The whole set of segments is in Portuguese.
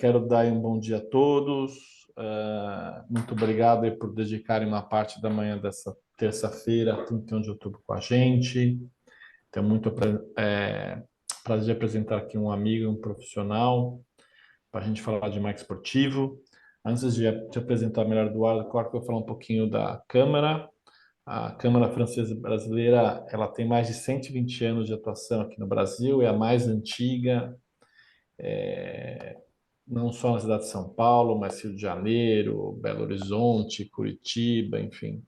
Quero dar um bom dia a todos. Muito obrigado aí por dedicarem uma parte da manhã dessa terça-feira, 31 de outubro, com a gente. Tenho muito prazer de apresentar aqui um amigo, um profissional, para a gente falar de marketing esportivo. Antes de te apresentar melhor, Eduardo Corte, eu vou falar um pouquinho da Câmara. A Câmara Francesa Brasileira, ela tem mais de 120 anos de atuação aqui no Brasil, é a mais antiga, não só na cidade de São Paulo, mas Rio de Janeiro, Belo Horizonte, Curitiba, enfim,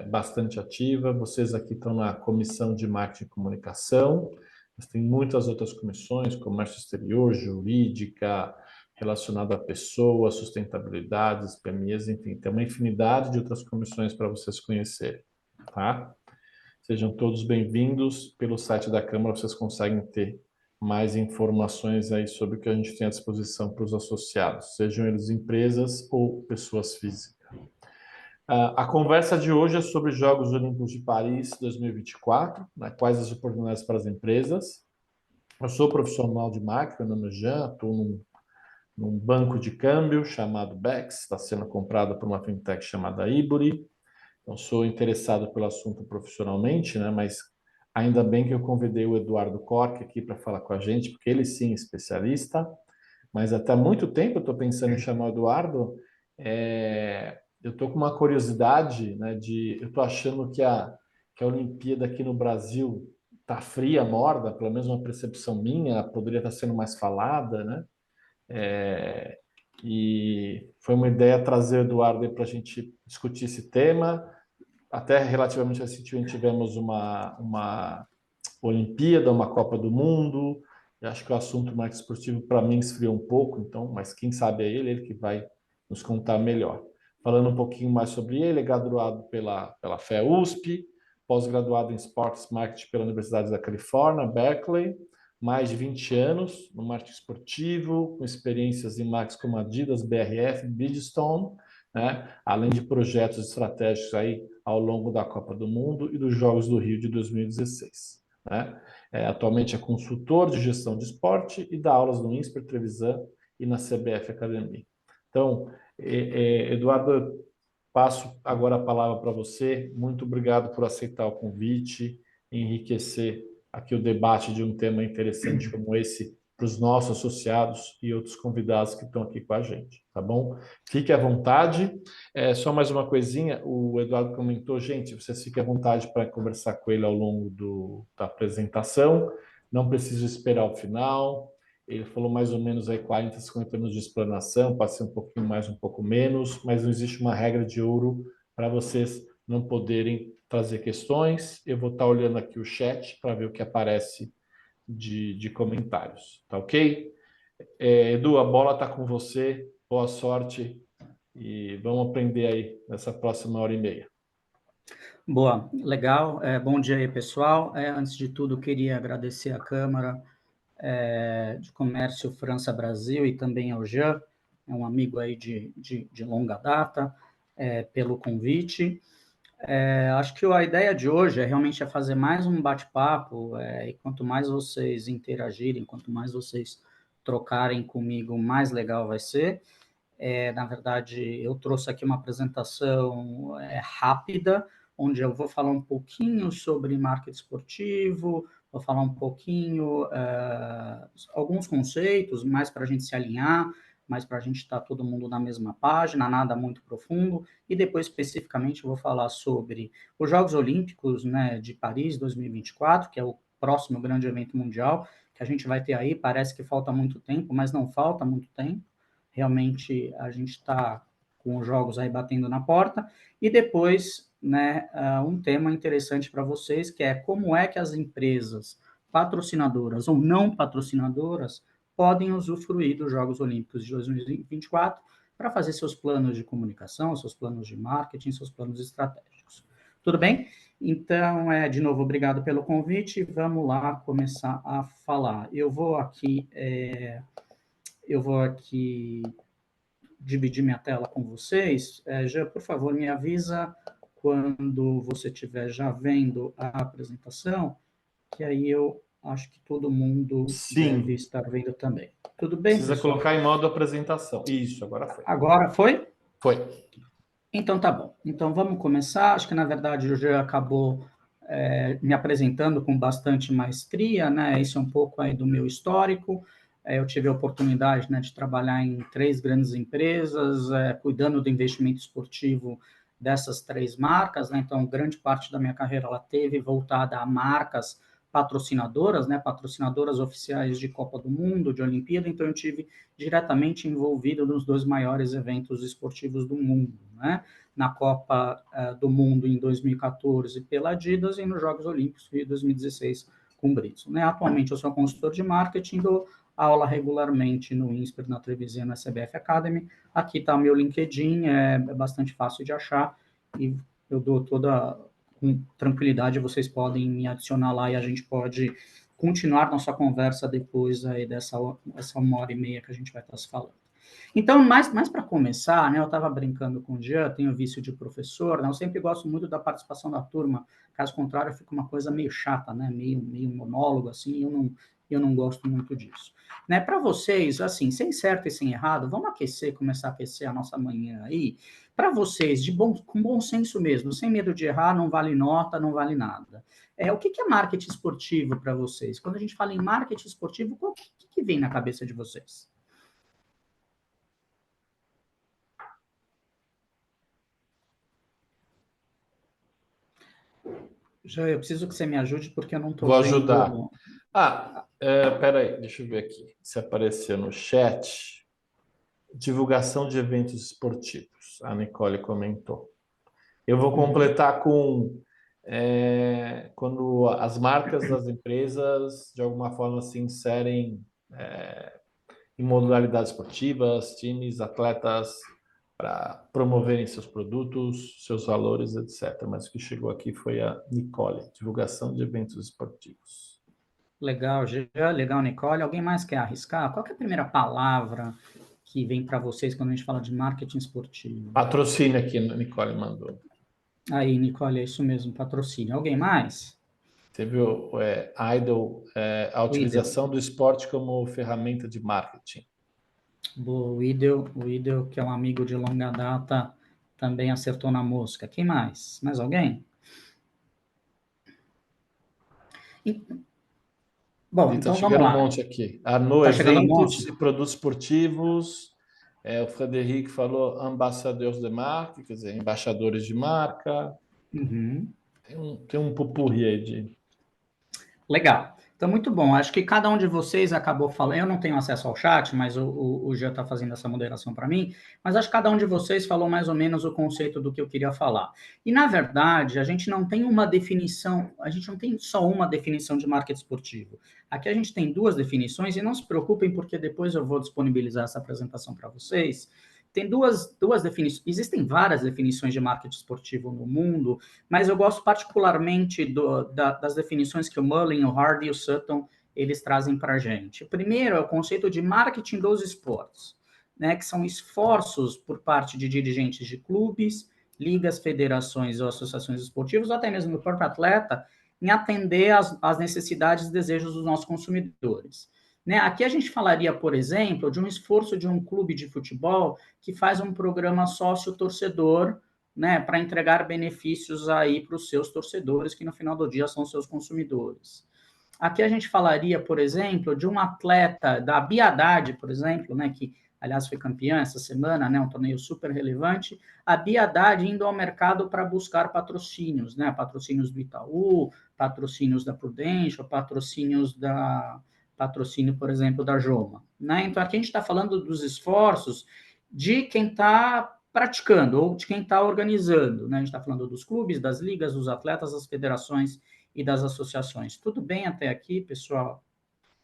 bastante ativa. Vocês aqui estão na Comissão de Marketing e Comunicação, mas tem muitas outras comissões, comércio exterior, jurídica, relacionada a pessoas, sustentabilidade, PMEs, enfim, tem uma infinidade de outras comissões para vocês conhecerem, tá? Sejam todos bem-vindos. Pelo site da Câmara vocês conseguem ter mais informações aí sobre o que a gente tem à disposição para os associados, sejam eles empresas ou pessoas físicas. A conversa de hoje é sobre os Jogos Olímpicos de Paris 2024, né? Quais as oportunidades para as empresas. Eu sou profissional de marketing, meu nome é Jean, estou num banco de câmbio chamado Bex, está sendo comprado por uma fintech chamada Iburi. Então, sou interessado pelo assunto profissionalmente, né? Mas ainda bem que eu convidei o Eduardo Corque aqui para falar com a gente, porque ele sim é especialista. Mas até há muito tempo eu estou pensando em chamar o Eduardo. Eu estou com uma curiosidade, né? Eu estou achando que a Olimpíada aqui no Brasil está fria, morna, pelo menos uma percepção minha, poderia estar sendo mais falada, né? É, e foi uma ideia trazer o Eduardo para a gente discutir esse tema. Até relativamente recentemente tivemos uma Olimpíada, uma Copa do Mundo. Eu acho que o assunto mais esportivo para mim esfriou um pouco, então, mas quem sabe é ele que vai nos contar melhor. Falando um pouquinho mais sobre ele, é graduado pela FEUSP, pós-graduado em Sports Marketing pela Universidade da Califórnia, Berkeley, mais de 20 anos no marketing esportivo, com experiências em marcas como Adidas, BRF, Bridgestone, né? Além de projetos estratégicos aí ao longo da Copa do Mundo e dos Jogos do Rio de 2016. Né? Atualmente é consultor de gestão de esporte e dá aulas no INSPER Trevisan e na CBF Academy. Então, Eduardo, eu passo agora a palavra para você. Muito obrigado por aceitar o convite, enriquecer aqui o debate de um tema interessante como esse para os nossos associados e outros convidados que estão aqui com a gente, tá bom? Fique à vontade. Só mais uma coisinha, o Eduardo comentou, gente, vocês fiquem à vontade para conversar com ele ao longo da apresentação, não precisa esperar o final. Ele falou mais ou menos aí 40, 50 minutos de explanação, pode ser um pouquinho mais, um pouco menos, mas não existe uma regra de ouro para vocês não poderem trazer questões. Eu vou estar olhando aqui o chat para ver o que aparece de comentários, tá ok? Edu, a bola está com você, boa sorte e vamos aprender aí nessa próxima hora e meia. Boa, legal. Bom dia aí, pessoal. Antes de tudo, queria agradecer à Câmara de Comércio França-Brasil e também ao Jean, um amigo aí de longa data, pelo convite. Acho que a ideia de hoje é realmente fazer mais um bate-papo, e quanto mais vocês interagirem, quanto mais vocês trocarem comigo, mais legal vai ser. Na verdade, eu trouxe aqui uma apresentação rápida, onde eu vou falar um pouquinho sobre marketing esportivo, vou falar um pouquinho, alguns conceitos, mais para a gente se alinhar, mais para a gente estar todo mundo na mesma página, nada muito profundo, e depois, especificamente, eu vou falar sobre os Jogos Olímpicos, né, de Paris 2024, que é o próximo grande evento mundial, que a gente vai ter aí, parece que falta muito tempo, mas não falta muito tempo. Realmente a gente está com os jogos aí batendo na porta, e depois, né, um tema interessante para vocês, que é como é que as empresas patrocinadoras ou não patrocinadoras podem usufruir dos Jogos Olímpicos de 2024 para fazer seus planos de comunicação, seus planos de marketing, seus planos estratégicos. Tudo bem? Então, de novo, obrigado pelo convite, vamos lá começar a falar. Eu vou aqui dividir minha tela com vocês. Já, por favor, me avisa quando você estiver já vendo a apresentação, que aí eu Acho que todo mundo deve Sim, estar vendo também. Tudo bem, precisa pessoal? colocar em modo apresentação. Isso, agora foi. Agora foi? Foi. Então tá bom. Então vamos começar. Acho que na verdade o Jean acabou me apresentando com bastante maestria, né? Isso é um pouco aí do meu histórico. Eu tive a oportunidade, né, de trabalhar em 3 grandes empresas, cuidando do investimento esportivo dessas 3 marcas, né? Então grande parte da minha carreira ela teve voltada a marcas patrocinadoras, né? Patrocinadoras oficiais de Copa do Mundo, de Olimpíada. Então eu tive diretamente envolvido nos 2 maiores eventos esportivos do mundo, né? Na Copa do Mundo em 2014 pela Adidas e nos Jogos Olímpicos de 2016 com o Bridgestone. Né? Atualmente eu sou consultor de marketing, dou aula regularmente no INSPER, na Trevisan, na CBF Academy. Aqui está o meu LinkedIn, é bastante fácil de achar e eu dou toda com tranquilidade, vocês podem me adicionar lá e a gente pode continuar nossa conversa depois aí dessa 1h30 que a gente vai estar se falando. Então, mais para começar, né, eu estava brincando com o Jean, tenho vício de professor, né, eu sempre gosto muito da participação da turma, caso contrário fica uma coisa meio chata, né, meio monólogo, assim, eu não gosto muito disso. Né, para vocês, assim, sem certo e sem errado, vamos começar a aquecer a nossa manhã aí, para vocês, com bom senso mesmo, sem medo de errar, não vale nota, não vale nada. O que é marketing esportivo para vocês? Quando a gente fala em marketing esportivo, o que vem na cabeça de vocês? Já eu preciso que você me ajude porque eu não estou Vou ajudar. vendo. Peraí, deixa eu ver aqui se apareceu no chat. Divulgação de eventos esportivos. A Nicole comentou. Eu vou Uhum. completar com quando as marcas das empresas de alguma forma se inserem em modalidades esportivas, times, atletas para promoverem seus produtos, seus valores, etc. Mas o que chegou aqui foi a Nicole, divulgação de eventos esportivos. Legal, Jean, legal, Nicole. Alguém mais quer arriscar? Qual que é a primeira palavra que vem para vocês quando a gente fala de marketing esportivo? Patrocínio aqui, a Nicole mandou. Aí, Nicole, é isso mesmo, patrocínio. Alguém mais? Teve o Idol, a O IDEL. utilização do esporte como ferramenta de marketing. Boa, o IDEL, que é um amigo de longa data, também acertou na mosca. Quem mais? Mais alguém? Bom, Está então vamos chegando um lá. monte aqui. Arnaud, Tá chegando um monte? eventos e produtos esportivos. O Frederic falou ambassadores de marca, quer dizer, embaixadores de marca. Uhum. Tem um pupurri aí de. Legal. Então, muito bom. Acho que cada um de vocês acabou falando. Eu não tenho acesso ao chat, mas o Jean está fazendo essa moderação para mim. Mas acho que cada um de vocês falou mais ou menos o conceito do que eu queria falar. E, na verdade, a gente não tem uma definição, a gente não tem só uma definição de marketing esportivo. Aqui a gente tem 2 definições, e não se preocupem, porque depois eu vou disponibilizar essa apresentação para vocês. Tem duas definições. Existem várias definições de marketing esportivo no mundo, mas eu gosto particularmente das definições que o Mullin, o Hardy e o Sutton eles trazem para a gente. O primeiro é o conceito de marketing dos esportes, né, que são esforços por parte de dirigentes de clubes, ligas, federações ou associações esportivas, ou até mesmo do próprio atleta, em atender às necessidades e desejos dos nossos consumidores. Né? Aqui a gente falaria, por exemplo, de um esforço de um clube de futebol que faz um programa sócio-torcedor, né, para entregar benefícios aí para os seus torcedores, que no final do dia são seus consumidores. Aqui a gente falaria, por exemplo, de um atleta da Biadade, por exemplo, né, que aliás foi campeã essa semana, né, um torneio super relevante, a Biadade indo ao mercado para buscar patrocínios, né, patrocínios do Itaú, patrocínios da Prudential, patrocínio, por exemplo, da Joma. Né? Então aqui a gente está falando dos esforços de quem está praticando ou de quem está organizando. Né? A gente está falando dos clubes, das ligas, dos atletas, das federações e das associações. Tudo bem até aqui, pessoal?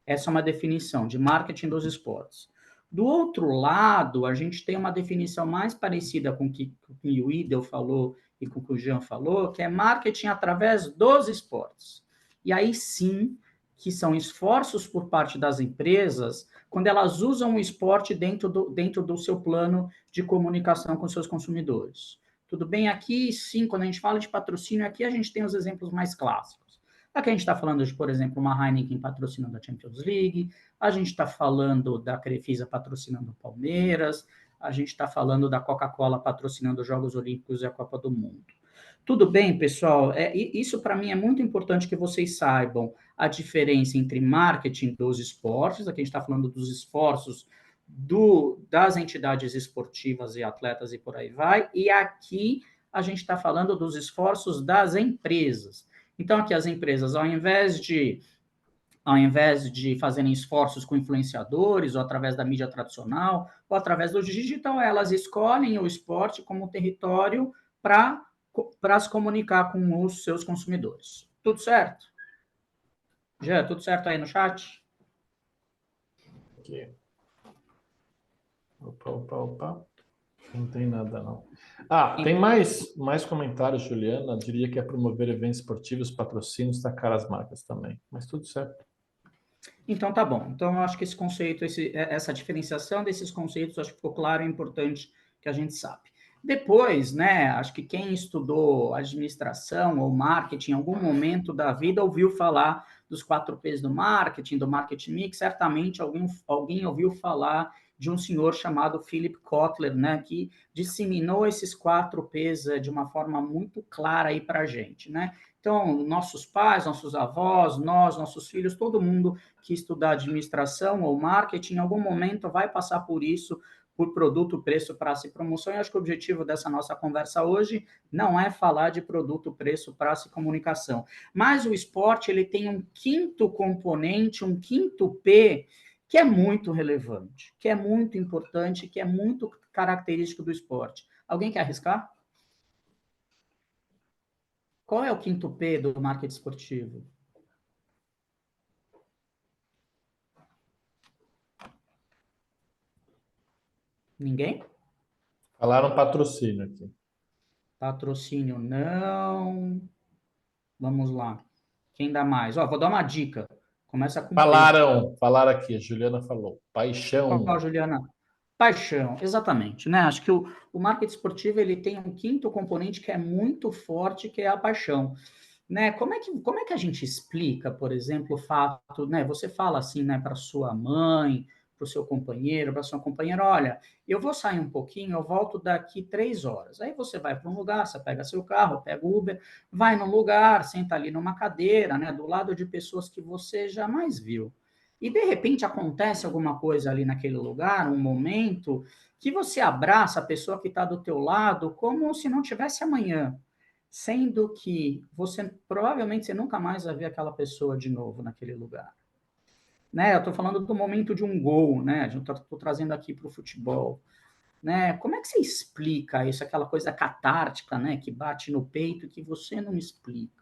Essa é uma definição de marketing dos esportes. Do outro lado, a gente tem uma definição mais parecida com o que o Idel falou e com o que o Jean falou, que é marketing através dos esportes. E aí sim, que são esforços por parte das empresas quando elas usam o esporte dentro do seu plano de comunicação com seus consumidores. Tudo bem? Aqui, sim, quando a gente fala de patrocínio, aqui a gente tem os exemplos mais clássicos. Aqui a gente está falando de, por exemplo, uma Heineken patrocinando a Champions League, a gente está falando da Crefisa patrocinando o Palmeiras, a gente está falando da Coca-Cola patrocinando os Jogos Olímpicos e a Copa do Mundo. Tudo bem, pessoal? Isso para mim é muito importante que vocês saibam a diferença entre marketing dos esportes, aqui a gente está falando dos esforços das entidades esportivas e atletas e por aí vai, e aqui a gente está falando dos esforços das empresas. Então, aqui as empresas, ao invés de fazerem esforços com influenciadores, ou através da mídia tradicional, ou através do digital, elas escolhem o esporte como território para se comunicar com os seus consumidores. Tudo certo? Já, tudo certo aí no chat? Aqui. Opa. Não tem nada, não. Ah, tem mais comentários, Juliana. Diria que é promover eventos esportivos, patrocínios, destacar as marcas também. Mas tudo certo. Então, tá bom. Então, eu acho que esse conceito, essa diferenciação desses conceitos, acho que ficou claro e importante que a gente sabe. Depois, né, acho que quem estudou administração ou marketing em algum momento da vida ouviu falar dos 4 P's do marketing mix, certamente alguém ouviu falar de um senhor chamado Philip Kotler, né, que disseminou esses 4 P's de uma forma muito clara aí para a gente, né? Então, nossos pais, nossos avós, nós, nossos filhos, todo mundo que estudar administração ou marketing, em algum momento vai passar por isso, por produto, preço, prazo e promoção. E acho que o objetivo dessa nossa conversa hoje não é falar de produto, preço, prazo e comunicação. Mas o esporte, ele tem um quinto componente, um quinto P, que é muito relevante, que é muito importante, que é muito característico do esporte. Alguém quer arriscar? Qual é o quinto P do marketing esportivo? Ninguém? Falaram patrocínio aqui. Patrocínio não. Vamos lá. Quem dá mais? Ó, vou dar uma dica. Começa com P. Falaram aqui, a Juliana falou. Qual, Paixão. Juliana? Paixão, exatamente, né? Acho que o marketing esportivo ele tem um quinto componente que é muito forte, que é a paixão. Né? Como é que a gente explica, por exemplo, o fato, né? Você fala assim, né, para sua mãe, para o seu companheiro, para sua companheira, olha, eu vou sair um pouquinho, eu volto daqui 3 horas. Aí você vai para um lugar, você pega seu carro, pega o Uber, vai num lugar, senta ali numa cadeira, né, do lado de pessoas que você jamais viu. E de repente acontece alguma coisa ali naquele lugar, um momento que você abraça a pessoa que está do teu lado como se não tivesse amanhã, sendo que provavelmente você nunca mais vai ver aquela pessoa de novo naquele lugar. Né? Eu estou falando do momento de um gol, né? Estou trazendo aqui para o futebol. Né? Como é que você explica isso, aquela coisa catártica, né? Que bate no peito que você não explica?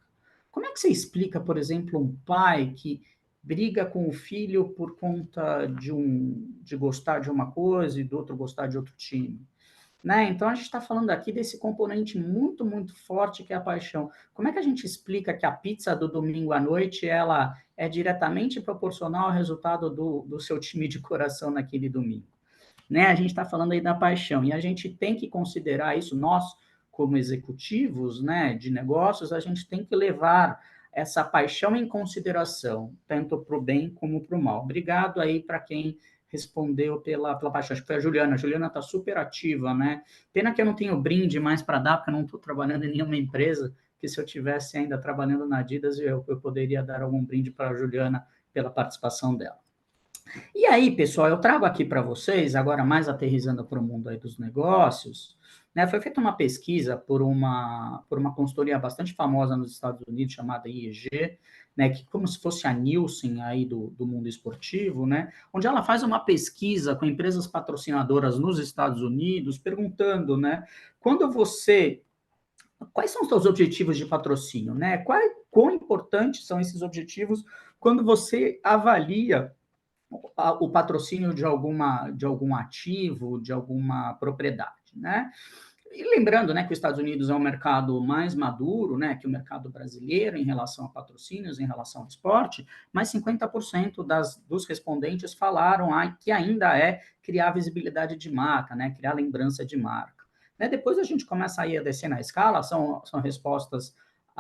Como é que você explica, por exemplo, um pai que briga com o filho por conta de gostar de uma coisa e do outro gostar de outro time? Né? Então, a gente está falando aqui desse componente muito, muito forte que é a paixão. Como é que a gente explica que a pizza do domingo à noite ela é diretamente proporcional ao resultado do seu time de coração naquele domingo? Né? A gente está falando aí da paixão, e a gente tem que considerar isso, nós, como executivos, né, de negócios, a gente tem que levar essa paixão em consideração, tanto para o bem como para o mal. Obrigado aí para quem respondeu pela paixão. Acho que foi a Juliana. A Juliana está super ativa, né? Pena que eu não tenho brinde mais para dar, porque eu não estou trabalhando em nenhuma empresa, que se eu tivesse ainda trabalhando na Adidas, eu poderia dar algum brinde para a Juliana pela participação dela. E aí, pessoal, eu trago aqui para vocês, agora mais aterrissando para o mundo aí dos negócios, né, foi feita uma pesquisa por uma consultoria bastante famosa nos Estados Unidos, chamada IEG, né, que como se fosse a Nielsen aí do mundo esportivo, né, onde ela faz uma pesquisa com empresas patrocinadoras nos Estados Unidos, perguntando, né, quais são os seus objetivos de patrocínio, né, quão importantes são esses objetivos quando você avalia o patrocínio de algum ativo, de alguma propriedade, né? E lembrando, né, que os Estados Unidos é um mercado mais maduro, né, que o mercado brasileiro em relação a patrocínios, em relação ao esporte, mas 50% dos respondentes falaram que ainda é criar visibilidade de marca, né, criar lembrança de marca. Né, depois a gente começa aí a descer na escala, são respostas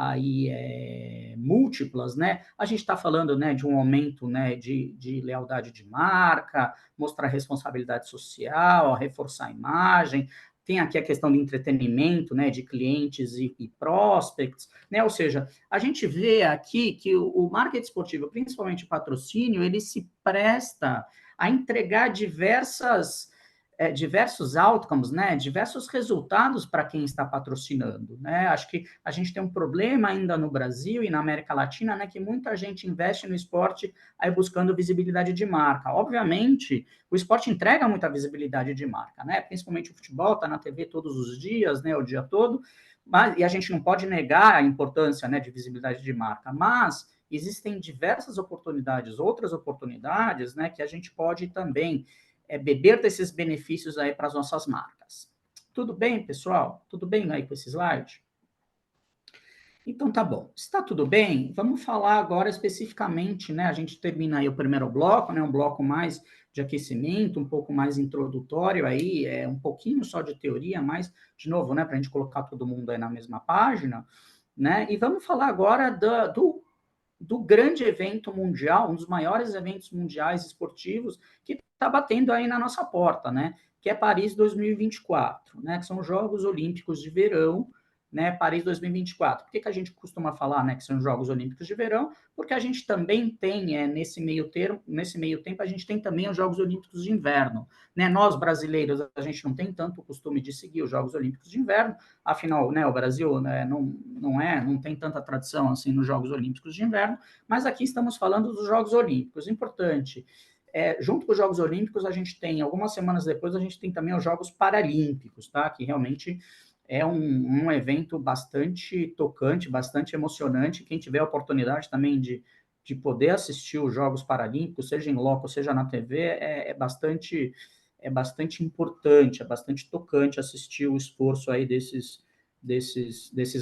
aí múltiplas, né? A gente está falando, né, de um aumento, né, de lealdade de marca, mostrar responsabilidade social, reforçar a imagem. Tem aqui a questão do entretenimento, né, de clientes e prospects, né? Ou seja, a gente vê aqui que o marketing esportivo, principalmente o patrocínio, ele se presta a entregar diversos outcomes, né, diversos resultados para quem está patrocinando, né? Acho que a gente tem um problema ainda no Brasil e na América Latina, né, que muita gente investe no esporte aí buscando visibilidade de marca. Obviamente, o esporte entrega muita visibilidade de marca, né? Principalmente o futebol, está na TV todos os dias, né, o dia todo, e a gente não pode negar a importância, né, de visibilidade de marca, mas existem diversas oportunidades, outras oportunidades, né, que a gente pode também beber desses benefícios aí para as nossas marcas. Tudo bem, pessoal? Tudo bem aí com esse slide? Então, tá bom. Está tudo bem? Vamos falar agora especificamente, né? A gente termina aí o primeiro bloco, né? Um bloco mais de aquecimento, um pouco mais introdutório aí, um pouquinho só de teoria, mas, de novo, né? Para a gente colocar todo mundo aí na mesma página, né? E vamos falar agora do grande evento mundial, um dos maiores eventos mundiais esportivos que está batendo aí na nossa porta, né? Que é Paris 2024, né? Que são os Jogos Olímpicos de Verão, né? Paris 2024. Por que a gente costuma falar, né, que são os Jogos Olímpicos de Verão? Porque a gente também tem, nesse meio tempo, a gente tem também os Jogos Olímpicos de Inverno, né? Nós, brasileiros, a gente não tem tanto o costume de seguir os Jogos Olímpicos de Inverno, afinal, né, o Brasil, né, não tem tanta tradição assim nos Jogos Olímpicos de Inverno, mas aqui estamos falando dos Jogos Olímpicos. Importante, junto com os Jogos Olímpicos, a gente tem, algumas semanas depois, a gente tem também os Jogos Paralímpicos, tá? Que realmente é um evento bastante tocante, bastante emocionante. Quem tiver a oportunidade também de poder assistir os Jogos Paralímpicos, seja em loco, seja na TV, é bastante importante, é bastante tocante assistir o esforço aí desses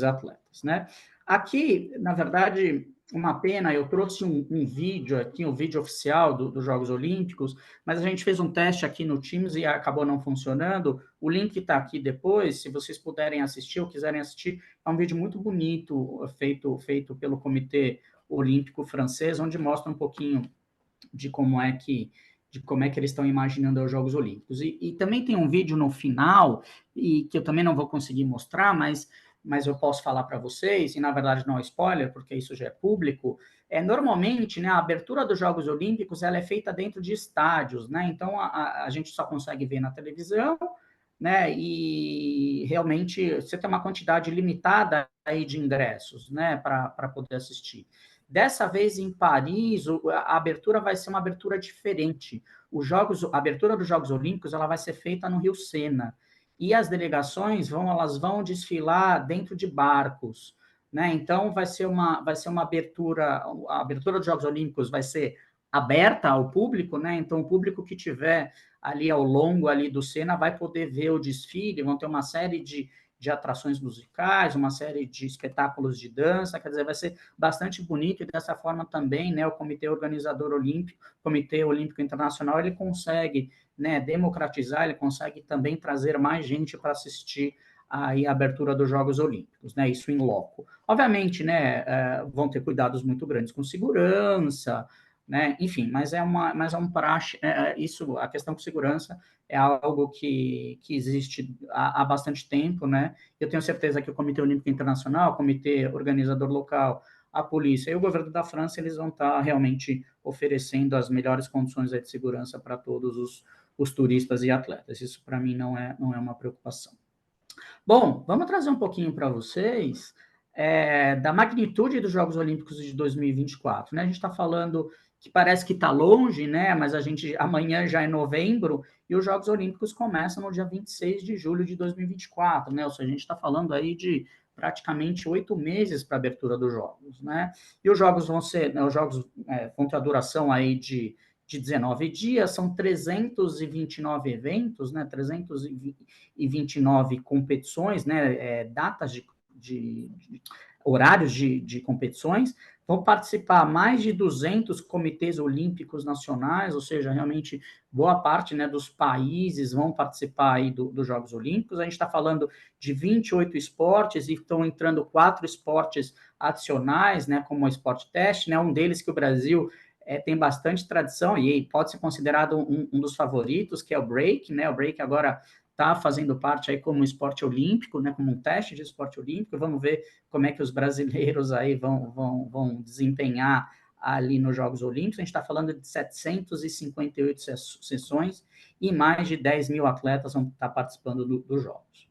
atletas, né? Aqui, na verdade, uma pena, eu trouxe um vídeo aqui, um vídeo oficial dos Jogos Olímpicos, mas a gente fez um teste aqui no Teams e acabou não funcionando. O link está aqui depois, se vocês puderem assistir ou quiserem assistir, é um vídeo muito bonito, feito pelo Comitê Olímpico Francês, onde mostra um pouquinho de como é que eles estão imaginando os Jogos Olímpicos. E também tem um vídeo no final, e que eu também não vou conseguir mostrar, mas eu posso falar para vocês, e na verdade não é spoiler, porque isso já é público. Normalmente, né, a abertura dos Jogos Olímpicos ela é feita dentro de estádios, né? Então a gente só consegue ver na televisão, né? E realmente você tem uma quantidade limitada aí de ingressos, né, para poder assistir. Dessa vez em Paris, a abertura vai ser uma abertura diferente. A abertura dos Jogos Olímpicos ela vai ser feita no Rio Sena. E as delegações elas vão desfilar dentro de barcos, né? Então vai ser uma abertura, a abertura dos Jogos Olímpicos vai ser aberta ao público, né? Então o público que tiver ali ao longo ali do Sena vai poder ver o desfile, vão ter uma série de atrações musicais, uma série de espetáculos de dança, quer dizer, vai ser bastante bonito e dessa forma também, né, o Comitê Organizador Olímpico, Comitê Olímpico Internacional, ele consegue, né, democratizar, ele consegue também trazer mais gente para assistir aí a abertura dos Jogos Olímpicos, né, isso em loco. Obviamente, né, vão ter cuidados muito grandes com segurança, né, enfim, mas é um praxe, isso, a questão com segurança é algo que existe há bastante tempo, né? Eu tenho certeza que o Comitê Olímpico Internacional, o Comitê Organizador Local, a polícia e o governo da França, eles vão estar realmente oferecendo as melhores condições de segurança para todos os turistas e atletas. Isso, para mim, não é uma preocupação. Bom, vamos trazer um pouquinho para vocês da magnitude dos Jogos Olímpicos de 2024, né? A gente está falando que parece que está longe, né? Mas amanhã já é novembro e os Jogos Olímpicos começam no dia 26 de julho de 2024, né? Ou seja, a gente está falando aí de praticamente 8 meses para a abertura dos Jogos, né? E os Jogos vão ter a duração aí de 19 dias, são 329 eventos, né? 329 competições, né? Datas de horários de competições, Vão participar mais de 200 comitês olímpicos nacionais, ou seja, realmente boa parte, né, dos países vão participar aí dos Jogos Olímpicos. A gente está falando de 28 esportes e estão entrando 4 esportes adicionais, né, como o esporte teste, né, um deles que o Brasil tem bastante tradição e pode ser considerado um dos favoritos, que é o break, né? O break agora está fazendo parte aí como esporte olímpico, né? Como um teste de esporte olímpico. Vamos ver como é que os brasileiros aí vão desempenhar ali nos Jogos Olímpicos. A gente está falando de 758 sessões e mais de 10 mil atletas vão estar participando dos Jogos.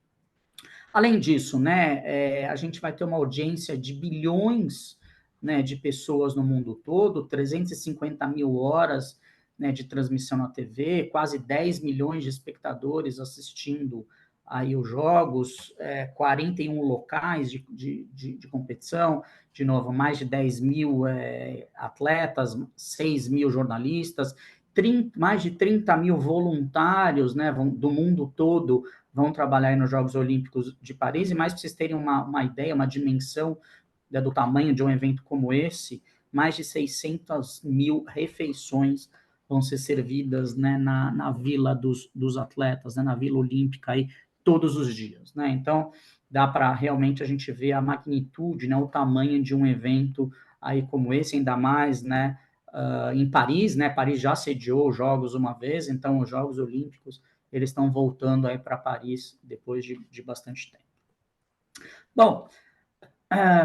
Além disso, né, a gente vai ter uma audiência de bilhões, né, de pessoas no mundo todo, 350 mil horas, né, de transmissão na TV, quase 10 milhões de espectadores assistindo aí os jogos, 41 locais de competição, de novo, mais de 10 mil atletas, 6 mil jornalistas, mais de 30 mil voluntários, né, do mundo todo vão trabalhar nos Jogos Olímpicos de Paris, e mais para vocês terem uma ideia, uma dimensão, né, do tamanho de um evento como esse, mais de 600 mil refeições vão ser servidas, né, na vila dos atletas, né, na Vila Olímpica, aí, todos os dias. Né? Então, dá para realmente a gente ver a magnitude, né, o tamanho de um evento aí como esse, ainda mais, né, em Paris, né? Paris já sediou os Jogos uma vez, então os Jogos Olímpicos eles estão voltando aí para Paris depois de bastante tempo. Bom,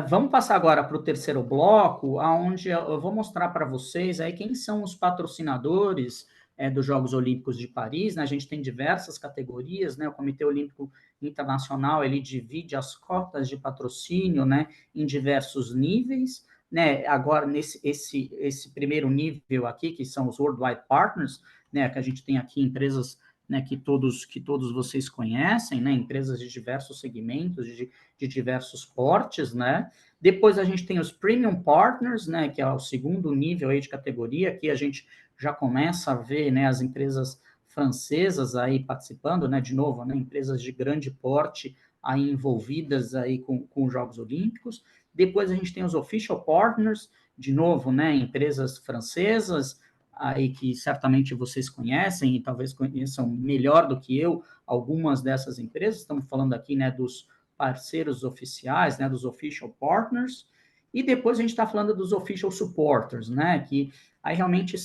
vamos passar agora para o terceiro bloco, onde eu vou mostrar para vocês aí quem são os patrocinadores dos Jogos Olímpicos de Paris. Né? A gente tem diversas categorias, né? O Comitê Olímpico Internacional ele divide as cotas de patrocínio, né, em diversos níveis. Né? Agora, esse primeiro nível aqui, que são os Worldwide Partners, né, que a gente tem aqui empresas, né, que todos vocês conhecem, né, empresas de diversos segmentos, de diversos portes, né? Depois a gente tem os Premium Partners, né, que é o segundo nível aí de categoria, aqui a gente já começa a ver, né, as empresas francesas aí participando, né, de novo, né, empresas de grande porte aí envolvidas aí com os Jogos Olímpicos. Depois a gente tem os Official Partners, de novo, né, empresas francesas, aí que certamente vocês conhecem e talvez conheçam melhor do que eu algumas dessas empresas. Estamos falando aqui, né, dos parceiros oficiais, né, dos official partners, e depois a gente está falando dos official supporters, né, que aí realmente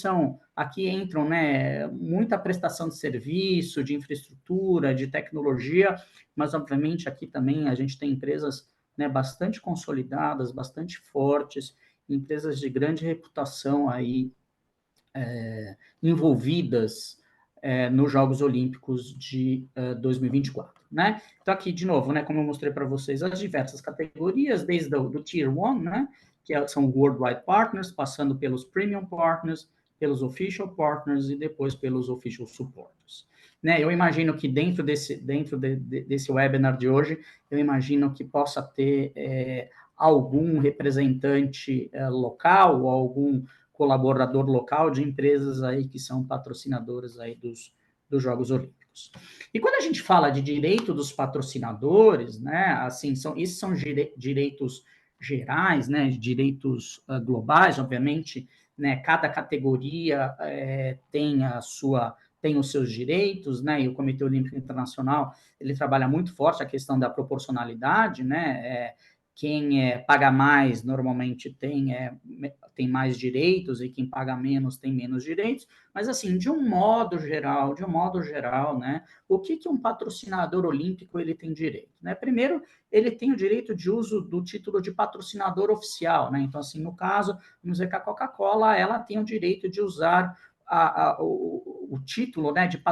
aqui entram, né, muita prestação de serviço, de infraestrutura, de tecnologia, mas obviamente aqui também a gente tem empresas, né, bastante consolidadas, bastante fortes, empresas de grande reputação aí, envolvidas nos Jogos Olímpicos de 2024. Né? Então, aqui, de novo, né, como eu mostrei para vocês, as diversas categorias, desde do Tier 1, né, que são Worldwide Partners, passando pelos Premium Partners, pelos Official Partners e depois pelos Official Supporters. Né, eu imagino que dentro desse webinar de hoje, eu imagino que possa ter algum representante local ou algum colaborador local de empresas aí que são patrocinadoras aí dos Jogos Olímpicos. E quando a gente fala de direito dos patrocinadores, né, assim, esses são direitos gerais, né, direitos globais, obviamente, né, cada categoria tem os seus direitos, né, e o Comitê Olímpico Internacional, ele trabalha muito forte a questão da proporcionalidade, né, quem paga mais normalmente tem mais direitos e quem paga menos tem menos direitos, mas assim, de um modo geral, né, o que um patrocinador olímpico ele tem direito? Né? Primeiro, ele tem o direito de uso do título de patrocinador oficial, né? Então, assim, no caso, vamos dizer que a Coca-Cola, ela tem o direito de usar o título, né, de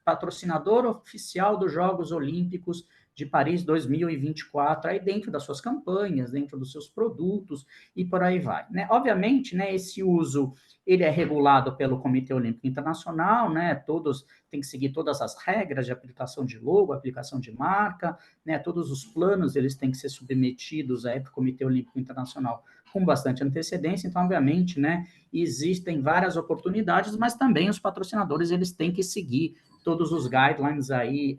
patrocinador oficial dos Jogos Olímpicos de Paris 2024, aí dentro das suas campanhas, dentro dos seus produtos e por aí vai. Né? Obviamente, né, esse uso ele é regulado pelo Comitê Olímpico Internacional, né, todos têm que seguir todas as regras de aplicação de logo, aplicação de marca, né, todos os planos eles têm que ser submetidos para o Comitê Olímpico Internacional com bastante antecedência, então, obviamente, né, existem várias oportunidades, mas também os patrocinadores eles têm que seguir todos os guidelines aí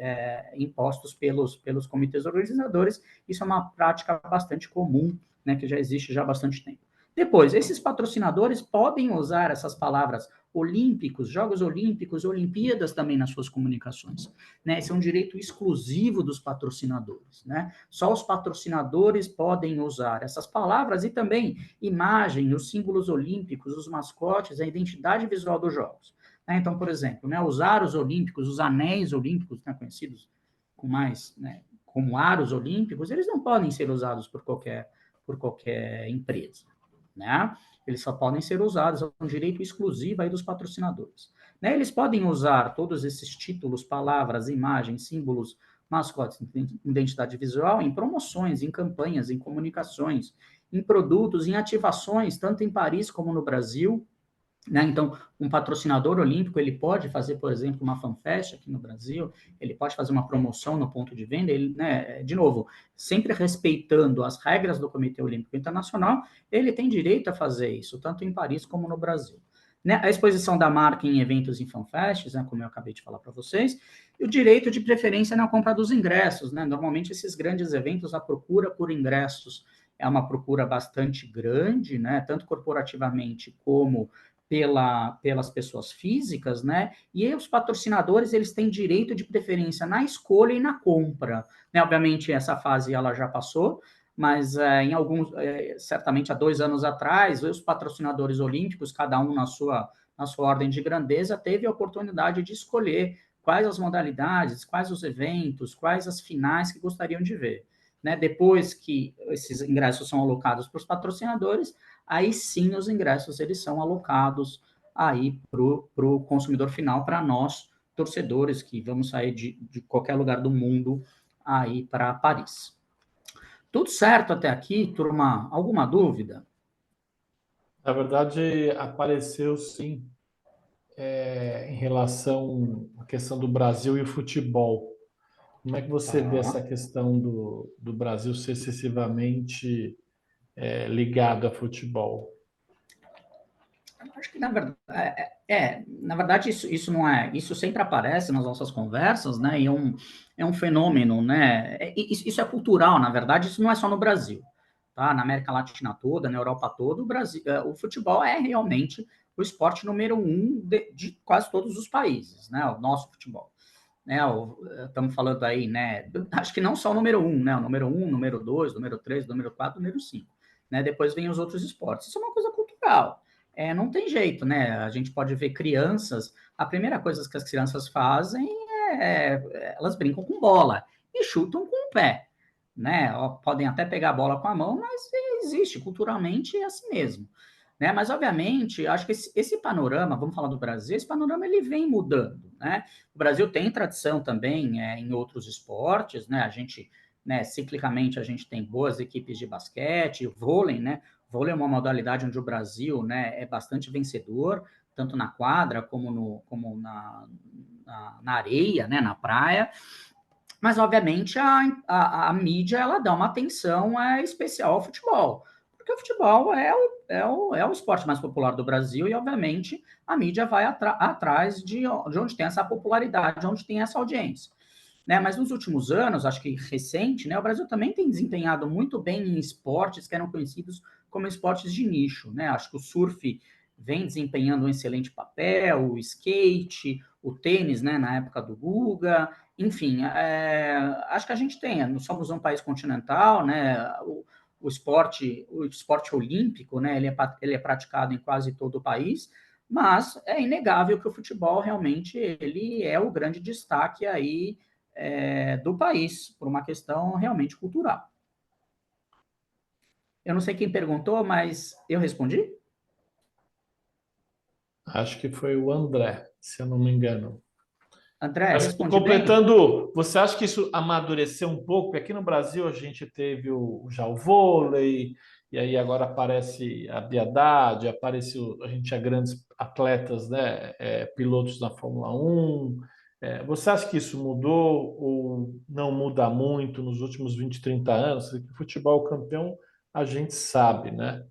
impostos pelos comitês organizadores. Isso é uma prática bastante comum, né, que já existe já há bastante tempo. Depois, esses patrocinadores podem usar essas palavras olímpicos, Jogos Olímpicos, Olimpíadas também nas suas comunicações, né? Esse é um direito exclusivo dos patrocinadores, né? Só os patrocinadores podem usar essas palavras e também imagem, os símbolos olímpicos, os mascotes, a identidade visual dos jogos. Né? Então, por exemplo, né, os aros olímpicos, os anéis olímpicos, né, conhecidos com mais, né, como aros olímpicos, eles não podem ser usados por qualquer empresa, né? Eles só podem ser usados, é um direito exclusivo aí dos patrocinadores. Né? Eles podem usar todos esses títulos, palavras, imagens, símbolos, mascotes, identidade visual em promoções, em campanhas, em comunicações, em produtos, em ativações, tanto em Paris como no Brasil, né? Então, um patrocinador olímpico, ele pode fazer, por exemplo, uma fanfest aqui no Brasil, ele pode fazer uma promoção no ponto de venda, ele, né, de novo, sempre respeitando as regras do Comitê Olímpico Internacional, ele tem direito a fazer isso, tanto em Paris como no Brasil. Né? A exposição da marca em eventos e fanfests, né, como eu acabei de falar para vocês, e o direito de preferência na compra dos ingressos. Né? Normalmente, esses grandes eventos, a procura por ingressos é uma procura bastante grande, né, tanto corporativamente como pelas pessoas físicas, né? E aí os patrocinadores, eles têm direito de preferência na escolha e na compra, né? Obviamente, essa fase ela já passou, mas em alguns, certamente há 2 anos atrás, os patrocinadores olímpicos, cada um na sua ordem de grandeza, teve a oportunidade de escolher quais as modalidades, quais os eventos, quais as finais que gostariam de ver. Né? Depois que esses ingressos são alocados para os patrocinadores, aí sim os ingressos eles são alocados aí para o consumidor final, para nós, torcedores, que vamos sair de qualquer lugar do mundo aí para Paris. Tudo certo até aqui, turma? Alguma dúvida? Na verdade, apareceu sim, em relação à questão do Brasil e o futebol. Como é que você vê essa Tá. questão do Brasil ser excessivamente ligado a futebol? Acho que na verdade isso não é, isso sempre aparece nas nossas conversas, né? E é um fenômeno, né? Isso é cultural, na verdade, isso não é só no Brasil, tá? Na América Latina toda, na Europa toda, o Brasil, o futebol é realmente o esporte número um de quase todos os países, né? O nosso futebol. Né, estamos falando aí, né? Acho que não só o número um, né? O número um, número dois, número três, número quatro, número cinco. Né? Depois vem os outros esportes. Isso é uma coisa cultural. Não tem jeito, né? A gente pode ver crianças. A primeira coisa que as crianças fazem elas brincam com bola e chutam com o pé, né? Podem até pegar a bola com a mão, mas existe culturalmente é assim mesmo. Né? Mas, obviamente, acho que esse panorama, vamos falar do Brasil, esse panorama ele vem mudando. Né? O Brasil tem tradição também em outros esportes, né? A gente, né, ciclicamente, a gente tem boas equipes de basquete, o vôlei, né? O vôlei é uma modalidade onde o Brasil, né, é bastante vencedor, tanto na quadra como na areia, né, na praia. Mas, obviamente, a mídia ela dá uma atenção especial ao futebol, porque o futebol é o esporte mais popular do Brasil e, obviamente, a mídia vai atrás de onde tem essa popularidade, onde tem essa audiência. Né? Mas nos últimos anos, acho que recente, né, o Brasil também tem desempenhado muito bem em esportes que eram conhecidos como esportes de nicho. Né? Acho que o surf vem desempenhando um excelente papel, o skate, o tênis, né, na época do Guga, enfim, acho que a gente tem, nós somos um país continental, né, o esporte olímpico, né, ele é praticado em quase todo o país, mas é inegável que o futebol realmente ele é o grande destaque aí do país, por uma questão realmente cultural. Eu não sei quem perguntou, mas eu respondi? Acho que foi o André, se eu não me engano. André, Mas respondi bem? completando, você acha que isso amadureceu um pouco? Porque aqui no Brasil a gente teve já o vôlei, e aí agora aparece a biadade, aparece a gente tinha grandes atletas, né, pilotos na Fórmula 1. Você acha que isso mudou ou não muda muito nos últimos 20, 30 anos? Que o futebol campeão a gente sabe, né?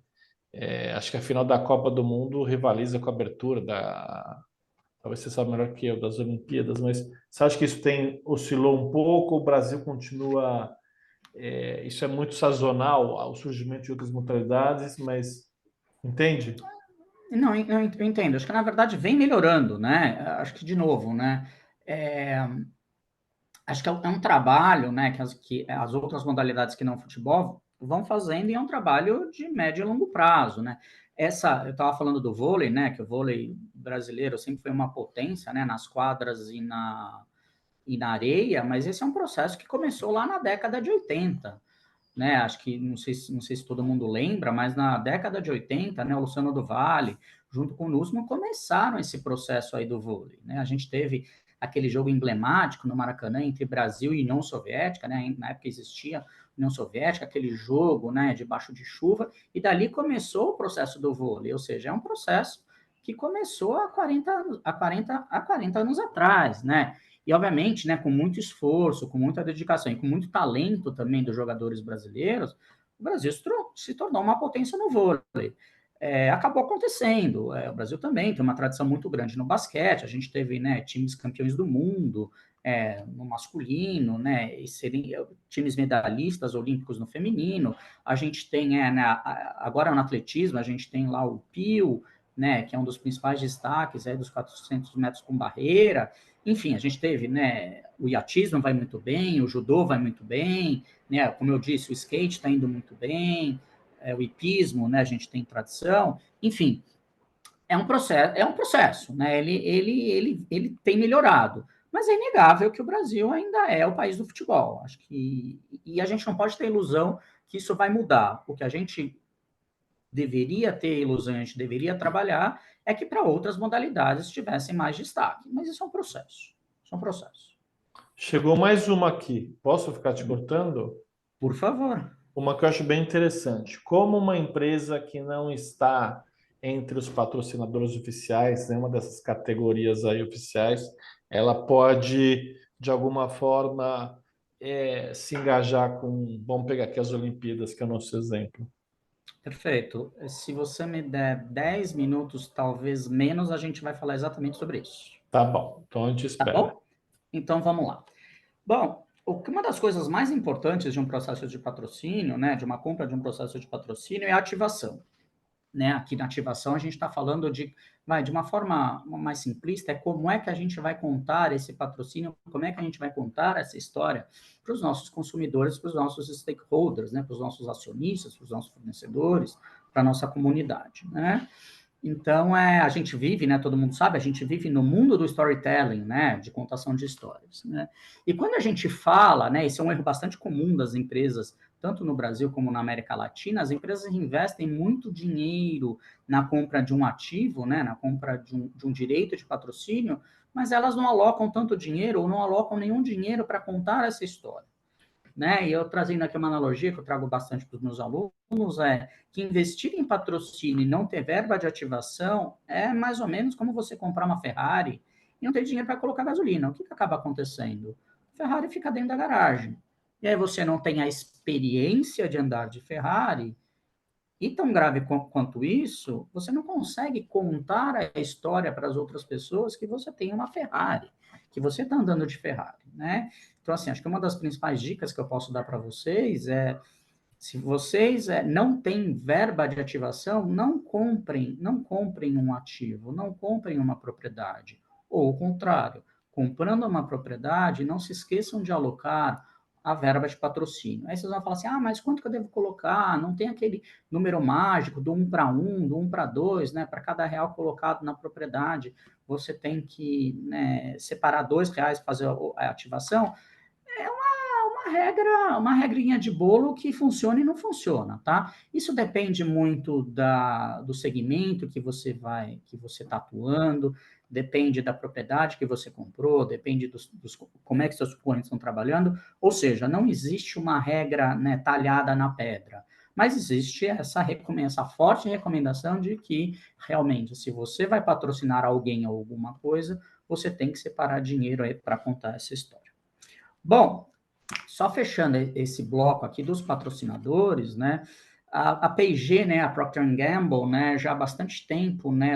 Acho que a final da Copa do Mundo rivaliza com a abertura talvez você saiba melhor que eu, das Olimpíadas, mas você acha que isso oscilou um pouco? O Brasil continua, isso é muito sazonal, ao surgimento de outras modalidades, mas Entende? Não, eu entendo. Acho que, na verdade, vem melhorando, né? Acho que, de novo, né? É, acho que é um trabalho, né, que as outras modalidades que não futebol vão fazendo, e é um trabalho de médio e longo prazo, né? Eu estava falando do vôlei, né, que o vôlei brasileiro sempre foi uma potência, né, nas quadras e na areia, mas esse é um processo que começou lá na década de 80, né? Acho que, não sei se todo mundo lembra, mas na década de 80, né, o Luciano do Vale, junto com o Nussmann, começaram esse processo aí do vôlei, né? A gente teve aquele jogo emblemático no Maracanã entre Brasil e União Soviética, né? Na época existia União Soviética, aquele jogo, né, debaixo de chuva, e dali começou o processo do vôlei, ou seja, é um processo que começou há 40 anos atrás, né? E, obviamente, né, com muito esforço, com muita dedicação e com muito talento também dos jogadores brasileiros, o Brasil se tornou uma potência no vôlei. Acabou acontecendo. O Brasil também tem uma tradição muito grande no basquete. A gente teve, né, times campeões do mundo no masculino, né, e times medalhistas olímpicos no feminino. A gente tem, né, agora no atletismo, a gente tem lá o Pio, né, que é um dos principais destaques dos 400 metros com barreira. Enfim, a gente teve, né, o iatismo vai muito bem, o judô vai muito bem, né, como eu disse, o skate está indo muito bem, o hipismo, né, a gente tem tradição, enfim, é um processo, né, ele tem melhorado, mas é inegável que o Brasil ainda é o país do futebol, acho que, e a gente não pode ter ilusão que isso vai mudar, o que a gente deveria ter ilusão, a gente deveria trabalhar, é que para outras modalidades tivessem mais destaque. Mas isso é um processo. Isso é um processo. Chegou mais uma aqui. Posso ficar te cortando? Por favor. Uma que eu acho bem interessante. Como uma empresa que não está entre os patrocinadores oficiais, nenhuma dessas categorias aí oficiais, ela pode, de alguma forma, se engajar com. Vamos pegar aqui as Olimpíadas, que é o nosso exemplo. Perfeito. Se você me der 10 minutos, talvez menos, a gente vai falar exatamente sobre isso. Tá bom, então a gente Tá espera. bom? Então vamos lá. Bom, uma das coisas mais importantes de um processo de patrocínio, né, de uma compra de um processo de patrocínio, é a ativação. Né, aqui na ativação a gente está falando de uma forma mais simplista, é como é que a gente vai contar esse patrocínio, como é que a gente vai contar essa história para os nossos consumidores, para os nossos stakeholders, né, para os nossos acionistas, para os nossos fornecedores, para a nossa comunidade, né? Então, a gente vive, né, todo mundo sabe, a gente vive no mundo do storytelling, né, de contação de histórias, né? E quando a gente fala, né, esse é um erro bastante comum das empresas, tanto no Brasil como na América Latina, as empresas investem muito dinheiro na compra de um ativo, né, na compra de um direito de patrocínio, mas elas não alocam tanto dinheiro ou não alocam nenhum dinheiro para contar essa história, né? E eu trazendo aqui uma analogia que eu trago bastante para os meus alunos, é que investir em patrocínio e não ter verba de ativação é mais ou menos como você comprar uma Ferrari e não ter dinheiro para colocar gasolina. O que acaba acontecendo? A Ferrari fica dentro da garagem. E aí você não tem a experiência de andar de Ferrari, e tão grave quanto isso, você não consegue contar a história para as outras pessoas que você tem uma Ferrari, que você está andando de Ferrari, né? Então, assim, acho que uma das principais dicas que eu posso dar para vocês é, se vocês não têm verba de ativação, não comprem um ativo, não comprem uma propriedade. Ou o contrário, comprando uma propriedade, não se esqueçam de alocar a verba de patrocínio. Aí vocês vão falar assim, mas quanto que eu devo colocar? Não tem aquele número mágico do 1 para 1, do 1 para 2, né? Para cada real colocado na propriedade, você tem que, né, separar R$ 2 para fazer a ativação. É uma regrinha de bolo que funciona e não funciona, tá? Isso depende muito do segmento que você está atuando, depende da propriedade que você comprou, depende como é que seus concorrentes estão trabalhando, ou seja, não existe uma regra, né, talhada na pedra, mas existe essa forte recomendação de que, realmente, se você vai patrocinar alguém ou alguma coisa, você tem que separar dinheiro aí para contar essa história. Bom, só fechando esse bloco aqui dos patrocinadores, né? A P&G, né, a Procter Gamble, né, já há bastante tempo, né,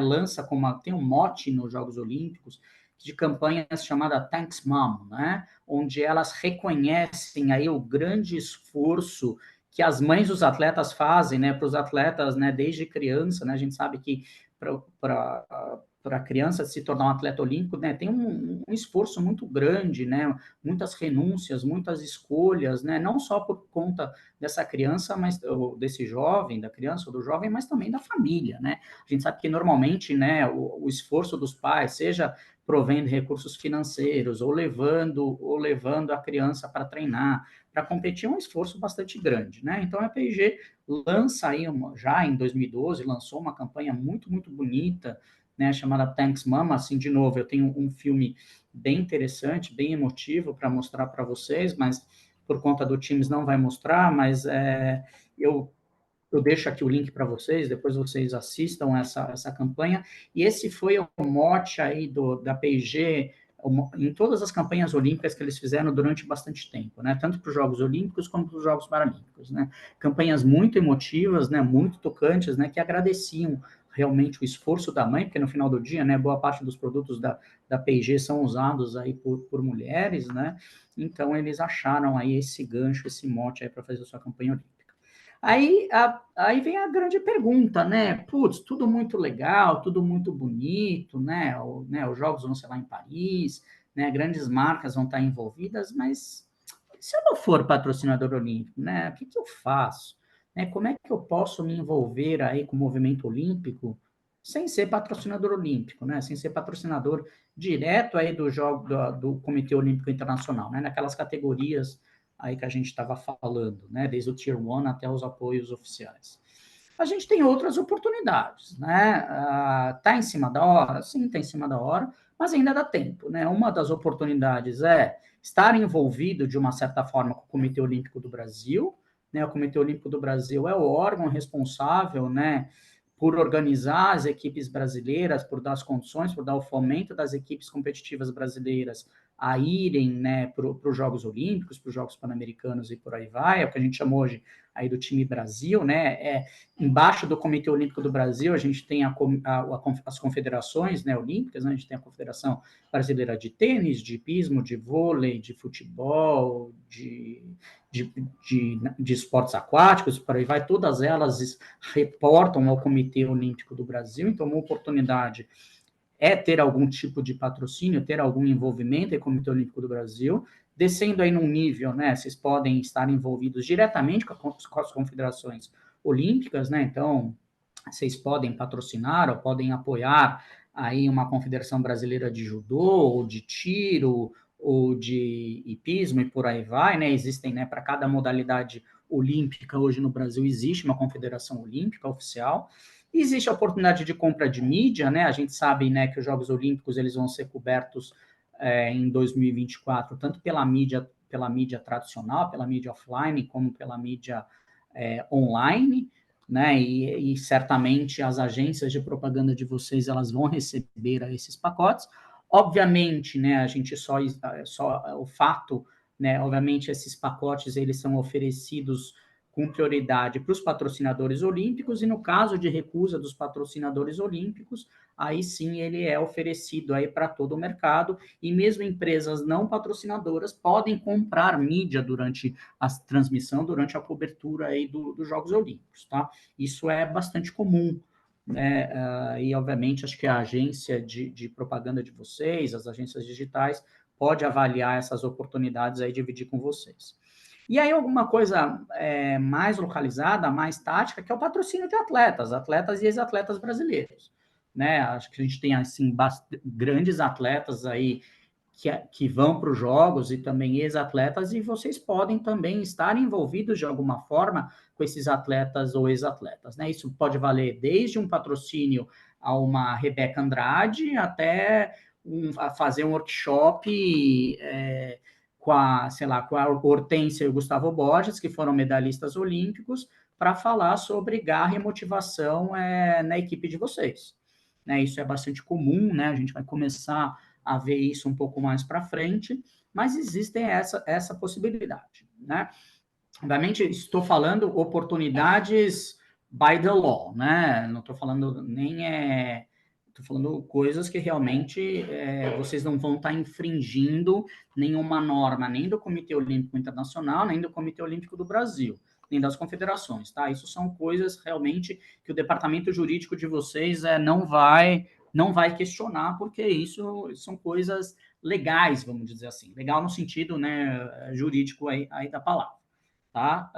tem um mote nos Jogos Olímpicos de campanhas chamada Thanks Mom, né, onde elas reconhecem aí o grande esforço que as mães dos atletas fazem, né, para os atletas, né, desde criança, né, a gente sabe que para a criança se tornar um atleta olímpico, né, tem um esforço muito grande, né, muitas renúncias, muitas escolhas, né, não só por conta dessa criança, mas ou desse jovem, da criança ou do jovem, mas também da família, né? A gente sabe que normalmente, né, o esforço dos pais, seja provendo recursos financeiros ou levando a criança para treinar, para competir, é um esforço bastante grande, né? Então a P&G lança aí já em 2012 lançou uma campanha muito bonita, né, chamada Thanks Mama. Assim, de novo, eu tenho um filme bem interessante, bem emotivo para mostrar para vocês, mas por conta do Teams não vai mostrar, mas eu deixo aqui o link para vocês, depois vocês assistam essa campanha, e esse foi o mote aí da P&G em todas as campanhas olímpicas que eles fizeram durante bastante tempo, né? Tanto para os Jogos Olímpicos como para os Jogos Paralímpicos, né? Campanhas muito emotivas, né? Muito tocantes, né? Que agradeciam realmente o esforço da mãe, porque no final do dia, né? Boa parte dos produtos da P&G são usados aí por mulheres, né? Então eles acharam aí esse gancho, esse mote aí para fazer a sua campanha olímpica. Aí vem a grande pergunta, né? Putz, tudo muito legal, tudo muito bonito, né? Os jogos vão ser lá em Paris, né? Grandes marcas vão estar envolvidas, mas se eu não for patrocinador olímpico, né? O que eu faço? Né? Como é que eu posso me envolver aí com o movimento olímpico sem ser patrocinador olímpico, né? Sem ser patrocinador direto aí do Comitê Olímpico Internacional, né? Naquelas categorias aí que a gente estava falando, né? Desde o Tier 1 até os apoios oficiais. A gente tem outras oportunidades, né? Tá em cima da hora? Sim, tá em cima da hora, mas ainda dá tempo, né? Uma das oportunidades é estar envolvido de uma certa forma com o Comitê Olímpico do Brasil, né? O Comitê Olímpico do Brasil é o órgão responsável, né, por organizar as equipes brasileiras, por dar as condições, por dar o fomento das equipes competitivas brasileiras a irem, né, para os Jogos Olímpicos, para os Jogos Pan-Americanos e por aí vai, é o que a gente chama hoje aí do time Brasil, né? Embaixo do Comitê Olímpico do Brasil, a gente tem as confederações, né, olímpicas, né? A gente tem a Confederação Brasileira de Tênis, de Hipismo, de Vôlei, de Futebol, de esportes aquáticos, por aí vai, todas elas reportam ao Comitê Olímpico do Brasil, então uma oportunidade é ter algum tipo de patrocínio, ter algum envolvimento com o Comitê Olímpico do Brasil, descendo aí num nível, né, vocês podem estar envolvidos diretamente com as confederações olímpicas, né, então vocês podem patrocinar ou podem apoiar aí uma confederação brasileira de judô, ou de tiro, ou de hipismo e por aí vai, né, existem, né, para cada modalidade olímpica hoje no Brasil existe uma confederação olímpica oficial. Existe a oportunidade de compra de mídia, né? A gente sabe, né, que os Jogos Olímpicos eles vão ser cobertos em 2024, tanto pela mídia tradicional, pela mídia offline, como pela mídia online, né? E certamente as agências de propaganda de vocês elas vão receber esses pacotes. Obviamente, né? A gente só o fato, né? Obviamente esses pacotes eles são oferecidos com prioridade para os patrocinadores olímpicos, e no caso de recusa dos patrocinadores olímpicos, aí sim ele é oferecido aí para todo o mercado, e mesmo empresas não patrocinadoras podem comprar mídia durante a transmissão, durante a cobertura aí dos Jogos Olímpicos, tá? Isso é bastante comum, né? E obviamente acho que a agência de propaganda de vocês, as agências digitais, pode avaliar essas oportunidades aí e dividir com vocês. E aí alguma coisa mais localizada, mais tática, que é o patrocínio de atletas e ex-atletas brasileiros, né? Acho que a gente tem, assim, grandes atletas aí que vão para os jogos e também ex-atletas, e vocês podem também estar envolvidos de alguma forma com esses atletas ou ex-atletas, né? Isso pode valer desde um patrocínio a uma Rebeca Andrade até fazer um workshop com a Hortência e o Gustavo Borges, que foram medalhistas olímpicos, para falar sobre garra e motivação na equipe de vocês. Né, isso é bastante comum, né? A gente vai começar a ver isso um pouco mais para frente, mas existem essa possibilidade, né? Obviamente, estou falando oportunidades by the law, né? Não estou falando estou falando coisas que realmente vocês não vão estar infringindo nenhuma norma, nem do Comitê Olímpico Internacional, nem do Comitê Olímpico do Brasil. nem das confederações, tá? Isso são coisas realmente que o departamento jurídico de vocês não vai questionar, porque isso são coisas legais, vamos dizer assim. Legal no sentido, né, jurídico aí da palavra, tá?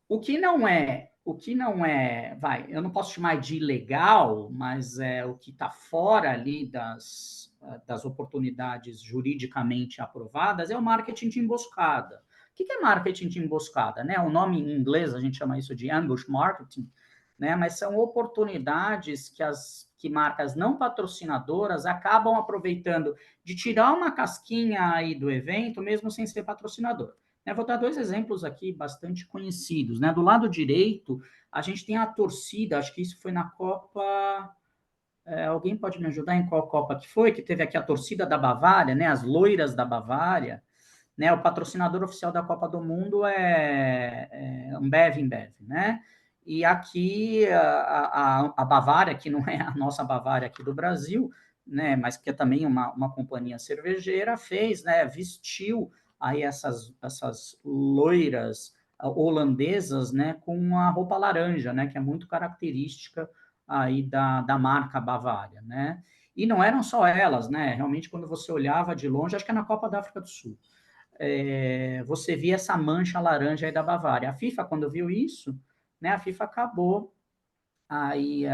O que não é, eu não posso chamar de ilegal, mas o que está fora ali das oportunidades juridicamente aprovadas é o marketing de emboscada. O que é marketing de emboscada? Né? O nome em inglês a gente chama isso de ambush marketing, né? Mas são oportunidades que marcas não patrocinadoras acabam aproveitando de tirar uma casquinha aí do evento, mesmo sem ser patrocinador. Vou dar 2 exemplos aqui bastante conhecidos. Né? Do lado direito, a gente tem a torcida, acho que isso foi na Copa... alguém pode me ajudar em qual Copa que foi? Que teve aqui a torcida da Bavária, né? As loiras da Bavária. Né? O patrocinador oficial da Copa do Mundo é Ambev, né? E aqui a Bavária, que não é a nossa Bavária aqui do Brasil, né? Mas que é também uma companhia cervejeira, fez, né? Vestiu aí essas loiras holandesas, né? Com uma roupa laranja, né? Que é muito característica aí da marca Bavária, né? E não eram só elas, né? Realmente, quando você olhava de longe, acho que é na Copa da África do Sul, você via essa mancha laranja aí da Bavária. A FIFA, quando viu isso, né, a FIFA acabou aí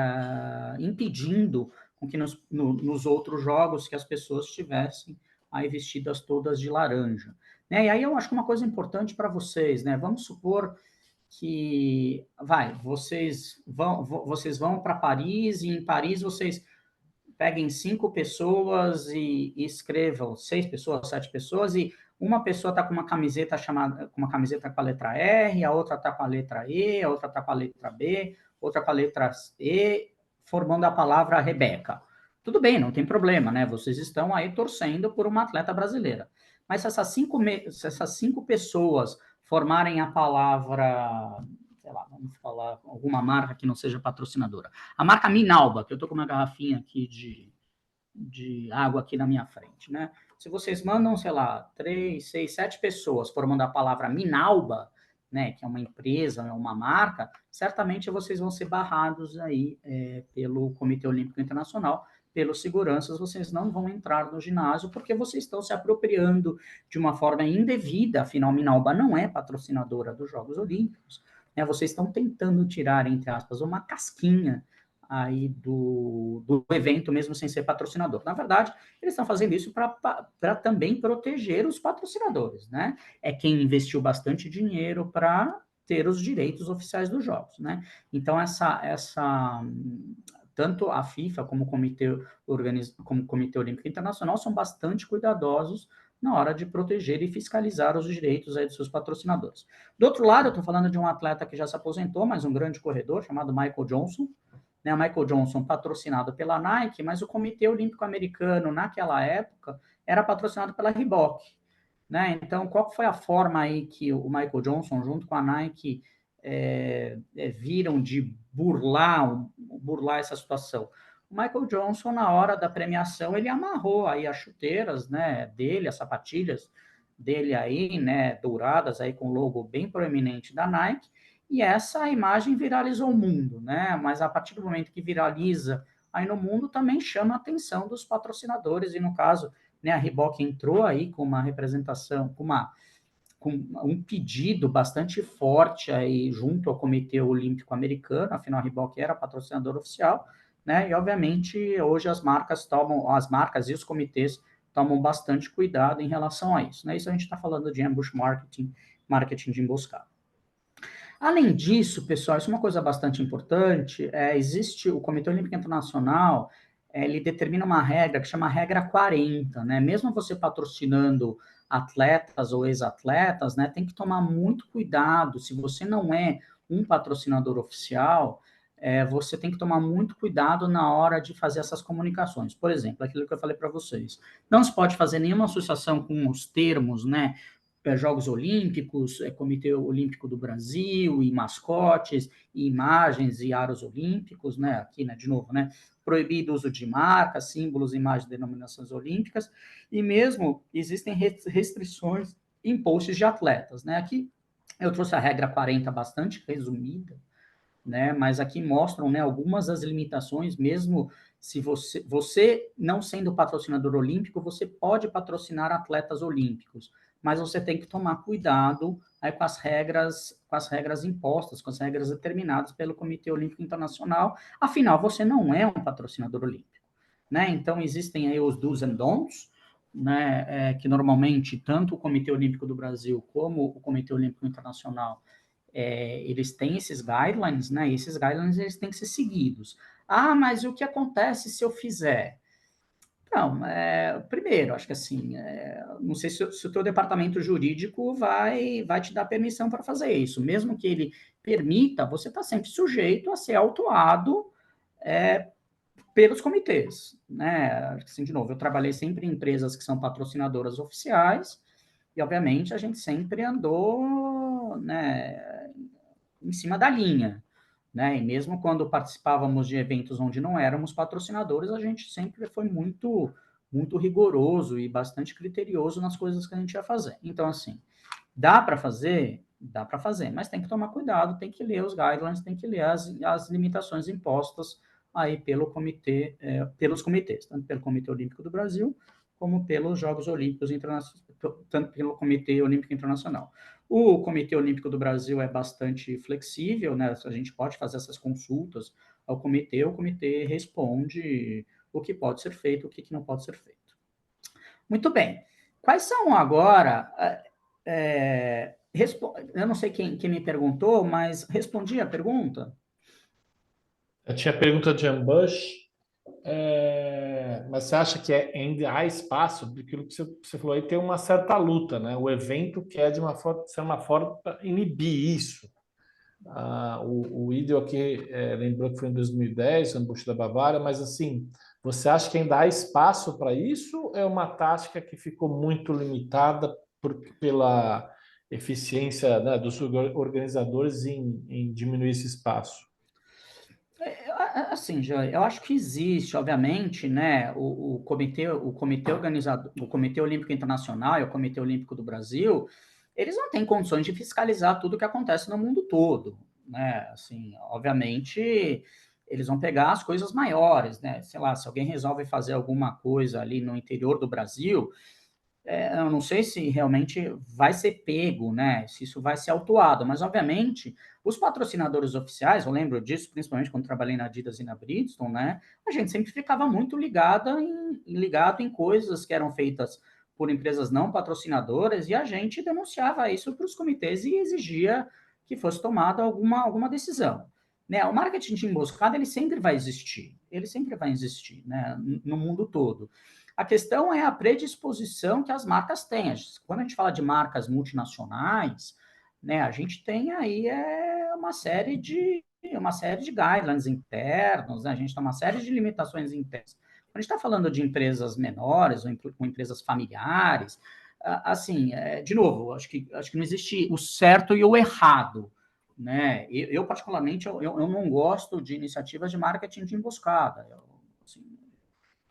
impedindo com que nos outros jogos que as pessoas estivessem aí vestidas todas de laranja. Né? E aí eu acho que uma coisa importante para vocês, né? Vamos supor que vocês vão para Paris e em Paris vocês peguem 5 pessoas e escrevam 6 pessoas, 7 pessoas, e uma pessoa está com uma camiseta com a letra R, a outra está com a letra E, a outra está com a letra B, outra com a letra E, formando a palavra Rebeca. Tudo bem, não tem problema, né? Vocês estão aí torcendo por uma atleta brasileira. Mas se essas 5 pessoas formarem a palavra, sei lá, vamos falar alguma marca que não seja patrocinadora. A marca Minalba, que eu estou com uma garrafinha aqui de água aqui na minha frente, né? Se vocês mandam, sei lá, 3, 6, 7 pessoas formando a palavra Minalba, né, que é uma empresa, é uma marca, certamente vocês vão ser barrados aí pelo Comitê Olímpico Internacional, pelos seguranças, vocês não vão entrar no ginásio porque vocês estão se apropriando de uma forma indevida, afinal, Minalba não é patrocinadora dos Jogos Olímpicos, né? Vocês estão tentando tirar, entre aspas, uma casquinha aí do evento, mesmo sem ser patrocinador. Na verdade, eles estão fazendo isso para também proteger os patrocinadores, né? É quem investiu bastante dinheiro para ter os direitos oficiais dos jogos, né? Então, tanto a FIFA como o Comitê Olímpico Internacional são bastante cuidadosos na hora de proteger e fiscalizar os direitos aí dos seus patrocinadores. Do outro lado, eu estou falando de um atleta que já se aposentou, mas um grande corredor, chamado Michael Johnson, né? Michael Johnson patrocinado pela Nike, mas o Comitê Olímpico Americano, naquela época, era patrocinado pela Reebok, né? Então, qual foi a forma aí que o Michael Johnson, junto com a Nike, viram de burlar essa situação? O Michael Johnson, na hora da premiação, ele amarrou aí as chuteiras, né, dele, as sapatilhas dele aí, né, douradas aí com o logo bem proeminente da Nike, e essa imagem viralizou o mundo, né? Mas a partir do momento que viraliza aí no mundo, também chama a atenção dos patrocinadores, e no caso, né, a Reebok entrou aí com uma representação, com um pedido bastante forte aí junto ao Comitê Olímpico Americano, afinal a Reebok era patrocinador oficial, né? E obviamente hoje as marcas e os comitês tomam bastante cuidado em relação a isso, né? Isso a gente está falando de ambush marketing de emboscada. Além disso, pessoal, isso é uma coisa bastante importante, existe o Comitê Olímpico Internacional, ele determina uma regra que chama regra 40, né? Mesmo você patrocinando atletas ou ex-atletas, né, tem que tomar muito cuidado, se você não é um patrocinador oficial, você tem que tomar muito cuidado na hora de fazer essas comunicações. Por exemplo, aquilo que eu falei para vocês, não se pode fazer nenhuma associação com os termos, né, Jogos Olímpicos, Comitê Olímpico do Brasil, e mascotes, e imagens e aros olímpicos, né? Aqui, né, de novo, né? Proibido o uso de marcas, símbolos, imagens, denominações olímpicas, e mesmo existem restrições em posts de atletas, né? Aqui Eu trouxe a regra 40 bastante resumida, né? Mas aqui mostram, né, algumas das limitações, mesmo se você não sendo patrocinador olímpico, você pode patrocinar atletas olímpicos, mas você tem que tomar cuidado aí com as regras impostas, com as regras determinadas pelo Comitê Olímpico Internacional. Afinal, você não é um patrocinador olímpico, né? Então existem aí os do's and don'ts, né, que normalmente tanto o Comitê Olímpico do Brasil como o Comitê Olímpico Internacional eles têm esses guidelines, né? E esses guidelines eles têm que ser seguidos. Ah, mas o que acontece se eu fizer? Não, primeiro, acho que assim, não sei se o teu departamento jurídico vai te dar permissão para fazer isso. Mesmo que ele permita, você está sempre sujeito a ser autuado é, pelos comitês, né? Assim, de novo, eu trabalhei sempre em empresas que são patrocinadoras oficiais e, obviamente, a gente sempre andou, né, em cima da linha, né? E mesmo quando participávamos de eventos onde não éramos patrocinadores, a gente sempre foi muito rigoroso e bastante criterioso nas coisas que a gente ia fazer. Então, assim, dá para fazer? Dá para fazer, mas tem que tomar cuidado, tem que ler os guidelines, tem que ler as limitações impostas aí pelos comitês, tanto pelo Comitê Olímpico do Brasil, como pelos Jogos Olímpicos Internacionais, tanto pelo Comitê Olímpico Internacional. O Comitê Olímpico do Brasil é bastante flexível, né? A gente pode fazer essas consultas ao comitê, o comitê responde o que pode ser feito, o que não pode ser feito. Muito bem. Quais são agora. Eu não sei quem me perguntou, mas respondi a pergunta? Eu tinha pergunta de Ambush, mas você acha que ainda há espaço? Porque aquilo que você falou aí tem uma certa luta, né? O evento quer de uma forma, ser uma forma para inibir isso. O Idel aqui lembrou que foi em 2010, o Ambush da Bavária, mas assim, você acha que ainda há espaço para isso? Ou é uma tática que ficou muito limitada pela eficiência, né, dos organizadores em diminuir esse espaço? Assim, Joy, eu acho que existe, obviamente, né, o comitê organizador, o Comitê Olímpico Internacional e o Comitê Olímpico do Brasil, eles não têm condições de fiscalizar tudo o que acontece no mundo todo, né? Assim, obviamente, eles vão pegar as coisas maiores, né? Sei lá, se alguém resolve fazer alguma coisa ali no interior do Brasil, eu não sei se realmente vai ser pego, né? Se isso vai ser autuado, mas obviamente os patrocinadores oficiais, eu lembro disso, principalmente quando trabalhei na Adidas e na Bridgestone, né? A gente sempre ficava muito ligado em coisas que eram feitas por empresas não patrocinadoras e a gente denunciava isso para os comitês e exigia que fosse tomada alguma decisão. Né? O marketing de emboscada ele sempre vai existir, né? No mundo todo. A questão é a predisposição que as marcas têm. Quando a gente fala de marcas multinacionais, né, a gente tem aí uma série de guidelines internos, né, a gente tem uma série de limitações internas. Quando a gente está falando de empresas menores ou empresas familiares, assim, de novo, acho que não existe o certo e o errado. Né? Eu particularmente, eu não gosto de iniciativas de marketing de emboscada. Assim,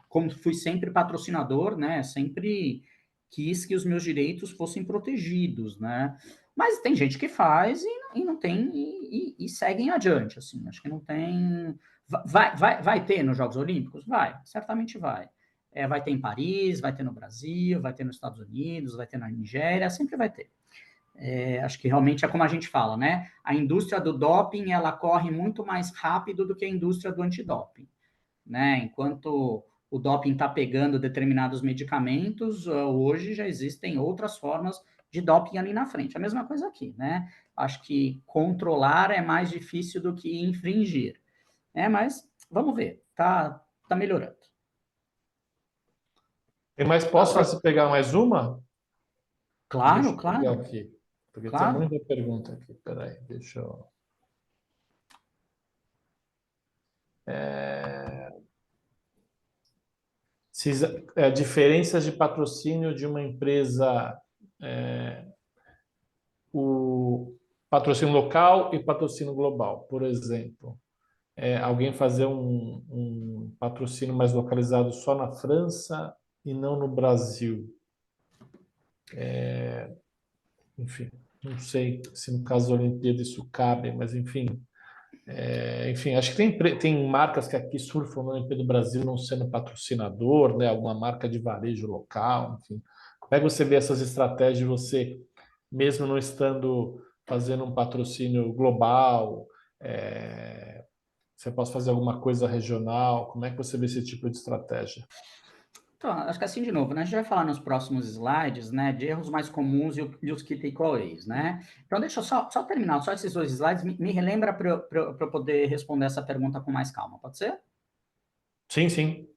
como fui sempre patrocinador, né? Sempre quis que os meus direitos fossem protegidos, né? Mas tem gente que faz e não tem e seguem adiante, assim. Acho que não tem. Vai ter nos Jogos Olímpicos? Vai, certamente vai. Vai ter em Paris, vai ter no Brasil, vai ter nos Estados Unidos, vai ter na Nigéria, sempre vai ter. Acho que realmente é como a gente fala, né? A indústria do doping ela corre muito mais rápido do que a indústria do antidoping, né? Enquanto o doping está pegando determinados medicamentos, hoje já existem outras formas de doping ali na frente. A mesma coisa aqui, né? Acho que controlar é mais difícil do que infringir. Mas vamos ver, tá melhorando. Posso fazer pegar mais uma? Deixa Claro, eu pegar claro, aqui, porque tem claro. muita pergunta aqui. Peraí, deixa eu. Diferenças de patrocínio de uma empresa, é, o patrocínio local e patrocínio global. Por exemplo, alguém fazer um patrocínio mais localizado só na França e não no Brasil. Enfim, Não sei se no caso da Olimpíada isso cabe, mas enfim. Enfim, acho que tem marcas que aqui surfam no Olimpíada do Brasil não sendo patrocinador, né? Alguma marca de varejo local, enfim. Como é que você vê essas estratégias de você, mesmo não estando fazendo um patrocínio global, você pode fazer alguma coisa regional? Como é que você vê esse tipo de estratégia? Então, acho que assim, de novo, né, a gente vai falar nos próximos slides, né, de erros mais comuns e os key takeaways, né? Então, deixa eu só terminar, só esses dois slides, me relembra para eu poder responder essa pergunta com mais calma, pode ser? Sim, sim.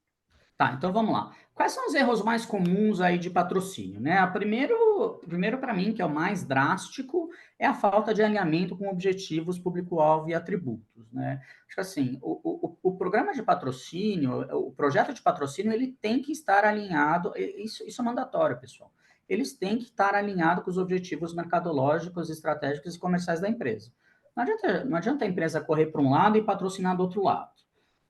Tá, então vamos lá. Quais são os erros mais comuns aí de patrocínio, né? Primeiro para mim, que é o mais drástico, é a falta de alinhamento com objetivos, público-alvo e atributos, né? Acho que assim, o programa de patrocínio, o projeto de patrocínio, ele tem que estar alinhado, isso é mandatório, pessoal. Eles têm que estar alinhados com os objetivos mercadológicos, estratégicos e comerciais da empresa. Não adianta a empresa correr para um lado e patrocinar do outro lado.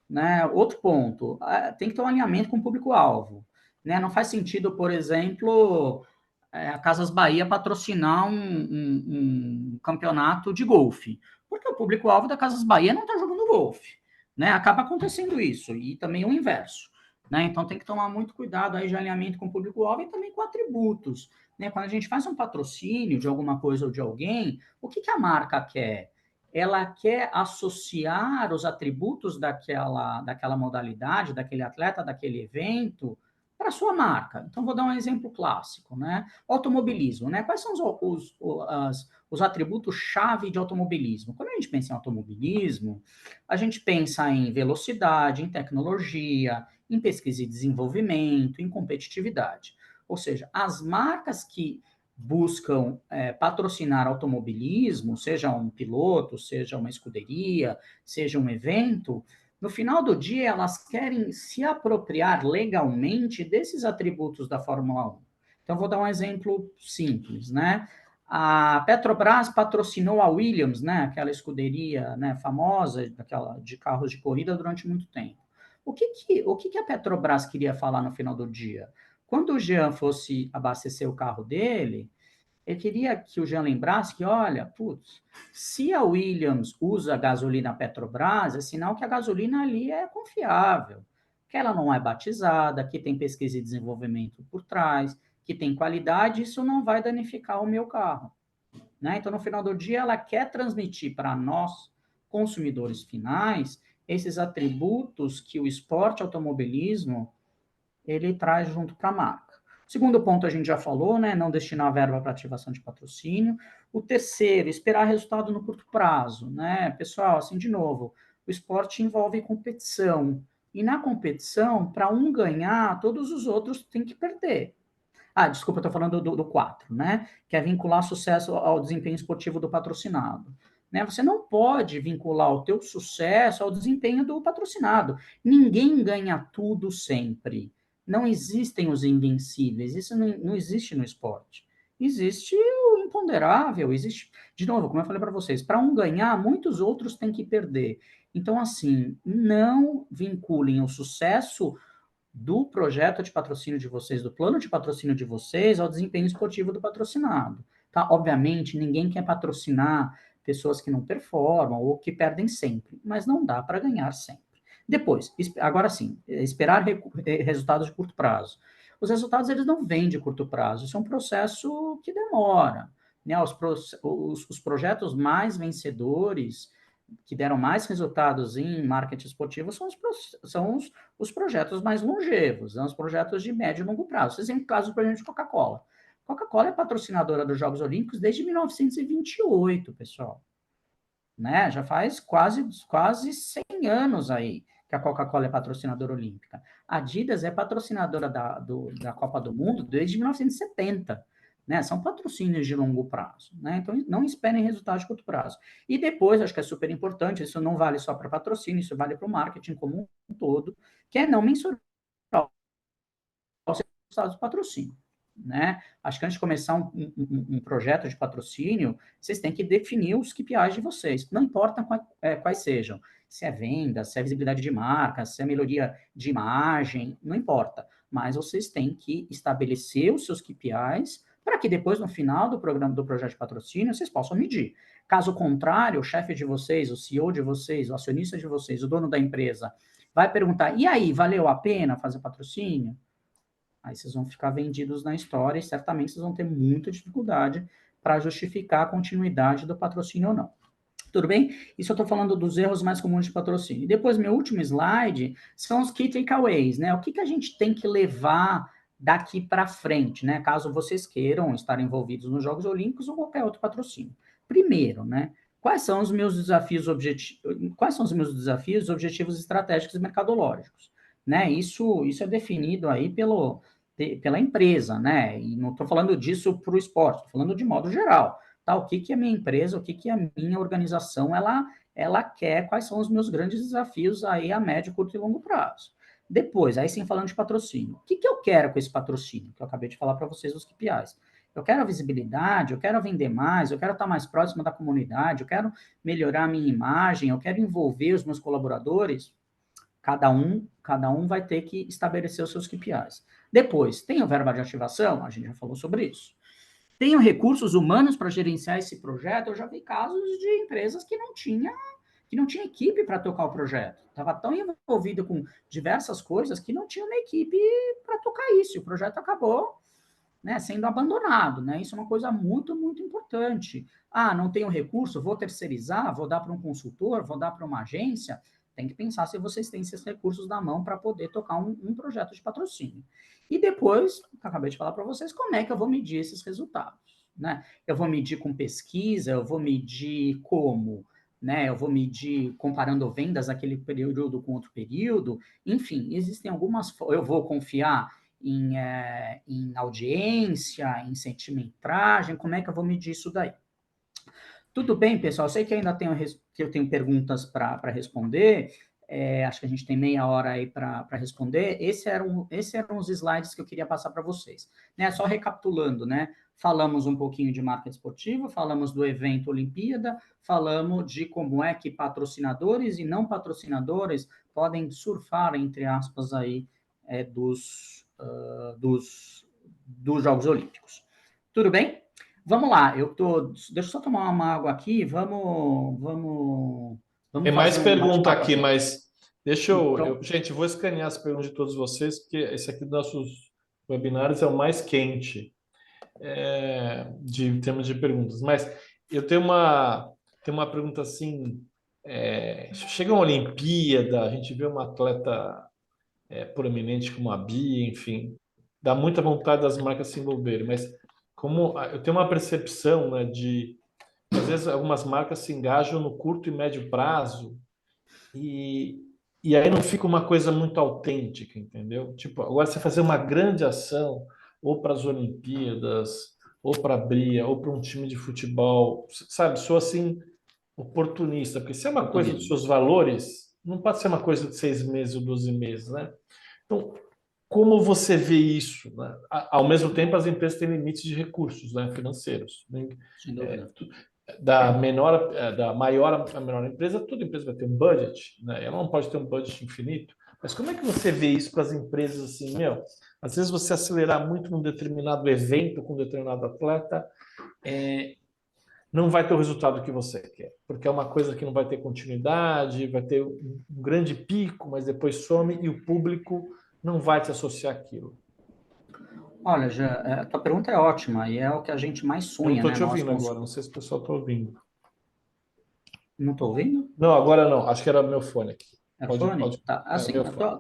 Né? Outro ponto, tem que ter um alinhamento com o público-alvo. Né? Não faz sentido, por exemplo, a Casas Bahia patrocinar um campeonato de golfe, porque o público-alvo da Casas Bahia não está jogando golfe. Né? Acaba acontecendo isso, e também o inverso. Né? Então tem que tomar muito cuidado aí de alinhamento com o público-alvo e também com atributos. Né? Quando a gente faz um patrocínio de alguma coisa ou de alguém, o que a marca quer? Ela quer associar os atributos daquela modalidade, daquele atleta, daquele evento, para a sua marca. Então, vou dar um exemplo clássico, né? Automobilismo, né? Quais são os atributos-chave de automobilismo? Quando a gente pensa em automobilismo, a gente pensa em velocidade, em tecnologia, em pesquisa e desenvolvimento, em competitividade. Ou seja, as marcas que buscam patrocinar automobilismo, seja um piloto, seja uma escuderia, seja um evento, no final do dia elas querem se apropriar legalmente desses atributos da Fórmula 1. Então, vou dar um exemplo simples, né? A Petrobras patrocinou a Williams, né, aquela escuderia, né, famosa daquela, de carros de corrida durante muito tempo. O que a Petrobras queria falar no final do dia? Quando o Jean fosse abastecer o carro dele, ele queria que o Jean lembrasse que, olha, putz, se a Williams usa gasolina Petrobras, é sinal que a gasolina ali é confiável, que ela não é batizada, que tem pesquisa e desenvolvimento por trás, que tem qualidade, isso não vai danificar o meu carro. Né? Então, no final do dia, ela quer transmitir para nós, consumidores finais, esses atributos que o esporte automobilismo ele traz junto para a marca. O segundo ponto a gente já falou, né? Não destinar verba para ativação de patrocínio. O terceiro, esperar resultado no curto prazo, né? Pessoal, assim, de novo, o esporte envolve competição. E na competição, para um ganhar, todos os outros têm que perder. Ah, desculpa, estou falando do 4, né? Que é vincular sucesso ao desempenho esportivo do patrocinado. Né? Você não pode vincular o teu sucesso ao desempenho do patrocinado. Ninguém ganha tudo sempre. Não existem os invencíveis. Isso não existe no esporte. Existe o imponderável. Existe, de novo, como eu falei para vocês, para um ganhar, muitos outros têm que perder. Então, assim, não vinculem o sucesso do projeto de patrocínio de vocês, do plano de patrocínio de vocês, ao desempenho esportivo do patrocinado. Tá? Obviamente, ninguém quer patrocinar pessoas que não performam ou que perdem sempre, mas não dá para ganhar sempre. Depois, agora sim, esperar resultados de curto prazo. Os resultados eles não vêm de curto prazo, isso é um processo que demora. Né? Os projetos mais vencedores, que deram mais resultados em marketing esportivo, são os projetos mais longevos, são os projetos de médio e longo prazo. Vocês têm caso, por exemplo, de Coca-Cola. Coca-Cola é patrocinadora dos Jogos Olímpicos desde 1928, pessoal. Né? Já faz quase 100 anos aí que a Coca-Cola é patrocinadora olímpica. A Adidas é patrocinadora da Copa do Mundo desde 1970. Né? São patrocínios de longo prazo. Né? Então, não esperem resultados de curto prazo. E depois, acho que é super importante, isso não vale só para patrocínio, isso vale para o marketing como um todo, que é não mensurar os resultados do patrocínio. Né? Acho que antes de começar um projeto de patrocínio, vocês têm que definir os KPIs de vocês, não importa quais sejam, se é venda, se é visibilidade de marca, se é melhoria de imagem, não importa, mas vocês têm que estabelecer os seus KPIs para que depois, no final do programa do projeto de patrocínio, vocês possam medir. Caso contrário, o chefe de vocês, o CEO de vocês, o acionista de vocês, o dono da empresa, vai perguntar, e aí, valeu a pena fazer patrocínio? Aí vocês vão ficar vendidos na história e certamente vocês vão ter muita dificuldade para justificar a continuidade do patrocínio ou não. Tudo bem? Isso eu estou falando dos erros mais comuns de patrocínio. E depois, meu último slide são os key takeaways, né? O que a gente tem que levar daqui para frente, né? Caso vocês queiram estar envolvidos nos Jogos Olímpicos ou qualquer outro patrocínio. Primeiro, né? Quais são os meus desafios objetivos estratégicos e mercadológicos? Né? Isso é definido aí pela empresa, né? E não estou falando disso para o esporte, estou falando de modo geral. Tá, o que a minha empresa, o que a minha organização, ela quer, quais são os meus grandes desafios aí a médio, curto e longo prazo. Depois, aí sim falando de patrocínio. O que eu quero com esse patrocínio? Que eu acabei de falar para vocês os KPIs. Eu quero a visibilidade, eu quero vender mais, eu quero estar mais próximo da comunidade, eu quero melhorar a minha imagem, eu quero envolver os meus colaboradores. Cada um vai ter que estabelecer os seus KPIs. Depois, tem o verba de ativação? A gente já falou sobre isso. Tenho recursos humanos para gerenciar esse projeto? Eu já vi casos de empresas que não tinha equipe para tocar o projeto. Estava tão envolvido com diversas coisas que não tinha uma equipe para tocar isso. O projeto acabou, né, sendo abandonado, né? Isso é uma coisa muito, muito importante. Ah, não tenho recurso, vou terceirizar, vou dar para um consultor, vou dar para uma agência. Tem que pensar se vocês têm esses recursos na mão para poder tocar um projeto de patrocínio. E depois, acabei de falar para vocês, como é que eu vou medir esses resultados, né? Eu vou medir com pesquisa, eu vou medir como, né? Eu vou medir comparando vendas daquele período com outro período. Enfim, existem algumas. Eu vou confiar em audiência, em sentimentagem, como é que eu vou medir isso daí? Tudo bem, pessoal, eu sei que ainda que eu tenho perguntas para responder, acho que a gente tem meia hora aí para responder, esses eram os slides que eu queria passar para vocês. Né? Só recapitulando, né? Falamos um pouquinho de marketing esportivo, falamos do evento Olimpíada, falamos de como é que patrocinadores e não patrocinadores podem surfar, entre aspas, aí, dos Jogos Olímpicos. Tudo bem? Vamos lá, deixa eu só tomar uma água aqui, Tem vamos mais fazer um pergunta bate-papo aqui, aqui. mas deixa Então, gente, vou escanear as perguntas de todos vocês, porque esse aqui dos nossos webinários é o mais quente em termos de perguntas. Mas eu tenho uma pergunta assim: chega uma Olimpíada, a gente vê uma atleta proeminente como a Bia, enfim, dá muita vontade das marcas se envolverem, mas como eu tenho uma percepção, né, de às vezes algumas marcas se engajam no curto e médio prazo e, e aí não fica uma coisa muito autêntica, entendeu? Tipo, agora você fazer uma grande ação, ou para as Olimpíadas, ou para a Bria, ou para um time de futebol, sabe? Sou assim, oportunista, porque se é uma coisa dos oportunismo. seus valores, não pode ser uma coisa de 6 meses ou 12 meses, né? Então, como você vê isso, né? Ao mesmo tempo, as empresas têm limites de recursos, né, financeiros, né? Sem É, dúvida. da maior a menor empresa, toda empresa vai ter um budget, né? Ela não pode ter um budget infinito. Mas como é que você vê isso para as empresas assim, meu? Às vezes você acelerar muito num determinado evento com um determinado atleta, não vai ter o resultado que você quer, porque é uma coisa que não vai ter continuidade, vai ter um grande pico, mas depois some e o público não vai te associar àquilo. Olha, a tua pergunta é ótima e é o que a gente mais Eu não sonha, estou né, te nós ouvindo agora, não consultores. sei se o pessoal está ouvindo. Não estou ouvindo? Não, agora não, acho que era meu fone aqui. Airphone? Pode, Tá, assim, meu fone. a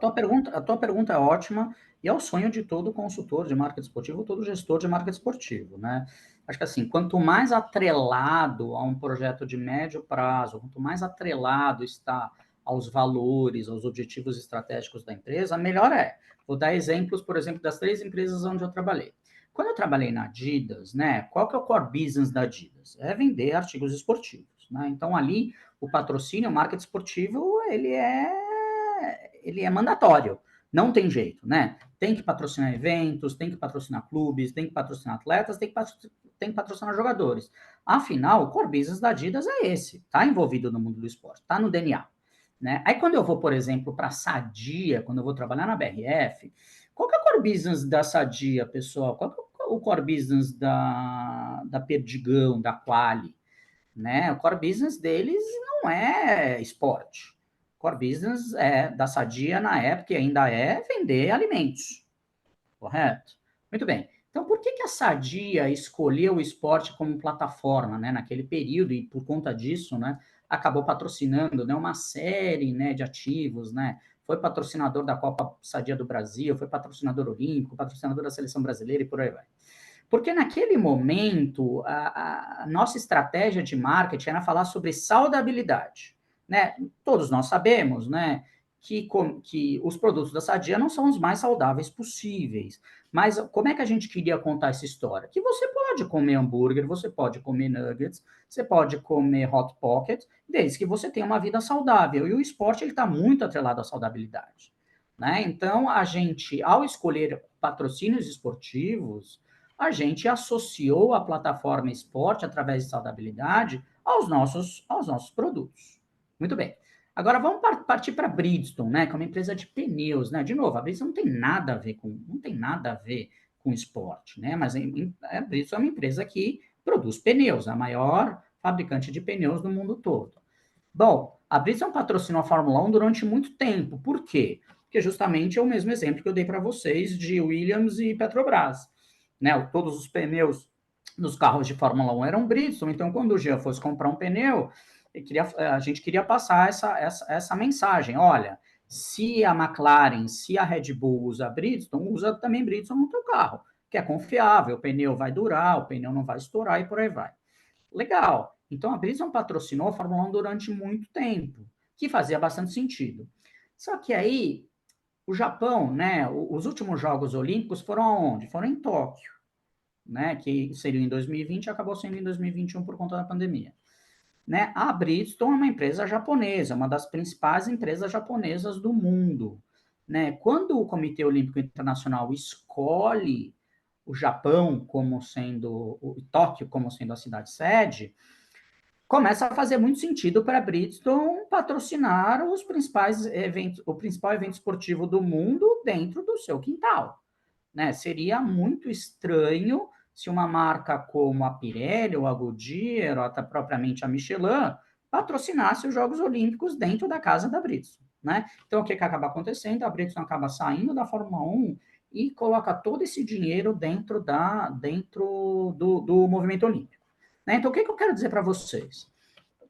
tua pergunta é ótima e é o sonho de todo consultor de marketing esportivo, todo gestor de marketing esportivo, né? Acho que assim, quanto mais atrelado a um projeto de médio prazo, quanto mais atrelado está aos valores, aos objetivos estratégicos da empresa, melhor é. Vou dar exemplos, por exemplo, das 3 empresas onde eu trabalhei. Quando eu trabalhei na Adidas, né, qual que é o core business da Adidas? É vender artigos esportivos, né? Então, ali, o patrocínio, o marketing esportivo, ele é mandatório. Não tem jeito, né? Tem que patrocinar eventos, tem que patrocinar clubes, tem que patrocinar atletas, tem que patrocinar jogadores. Afinal, o core business da Adidas é esse. Está envolvido no mundo do esporte, está no DNA. Né? Aí quando eu vou, por exemplo, para a Sadia, quando eu vou trabalhar na BRF, qual que é o core business da Sadia, pessoal? o core business da Perdigão, da Quali, né? O core business deles não é esporte. O core business da Sadia, na época, e ainda é vender alimentos, correto? Muito bem. Então, por que a Sadia escolheu o esporte como plataforma, né, naquele período, e por conta disso, né, acabou patrocinando, né, uma série, né, de ativos, né? Foi patrocinador da Copa Sadia do Brasil, foi patrocinador olímpico, patrocinador da seleção brasileira e por aí vai. Porque naquele momento, a nossa estratégia de marketing era falar sobre saudabilidade, né? Todos nós sabemos, né, que os produtos da Sadia não são os mais saudáveis possíveis. Mas como é que a gente queria contar essa história? Que você pode comer hambúrguer, você pode comer nuggets, você pode comer hot pocket, desde que você tenha uma vida saudável. E o esporte está muito atrelado à saudabilidade, né? Então, a gente, ao escolher patrocínios esportivos, a gente associou a plataforma esporte, através de saudabilidade, aos nossos produtos. Muito bem. Agora vamos partir para a Bridgestone, né, que é uma empresa de pneus, né? De novo, a Bridgestone não tem nada a ver com esporte, né? Mas a Bridgestone é uma empresa que produz pneus, a maior fabricante de pneus do mundo todo. Bom, a Bridgestone patrocinou a Fórmula 1 durante muito tempo. Por quê? Porque justamente é o mesmo exemplo que eu dei para vocês de Williams e Petrobras, né? Todos os pneus nos carros de Fórmula 1 eram Bridgestone, então quando o Jean fosse comprar um pneu, a gente queria passar essa mensagem. Olha, se a McLaren, se a Red Bull usa Bridgestone, usa também Bridgestone no teu carro, que é confiável, o pneu vai durar, o pneu não vai estourar e por aí vai. Legal. Então a Bridgestone patrocinou a Fórmula 1 durante muito tempo, que fazia bastante sentido. Só que aí, o Japão, né, os últimos Jogos Olímpicos foram aonde? Foram em Tóquio, né, que seria em 2020 e acabou sendo em 2021 por conta da pandemia. Né? A Bridgestone é uma empresa japonesa, uma das principais empresas japonesas do mundo. Né? Quando o Comitê Olímpico Internacional escolhe o Japão como sendo, o Tóquio como sendo a cidade sede, começa a fazer muito sentido para a Bridgestone patrocinar os principais eventos, o principal evento esportivo do mundo dentro do seu quintal. Né? Seria muito estranho se uma marca como a Pirelli ou a Goodyear, ou até propriamente a Michelin, patrocinasse os Jogos Olímpicos dentro da casa da Bridgestone. Né? Então, o que acaba acontecendo? A Bridgestone acaba saindo da Fórmula 1 e coloca todo esse dinheiro dentro do movimento olímpico. Né? Então, o que eu quero dizer para vocês?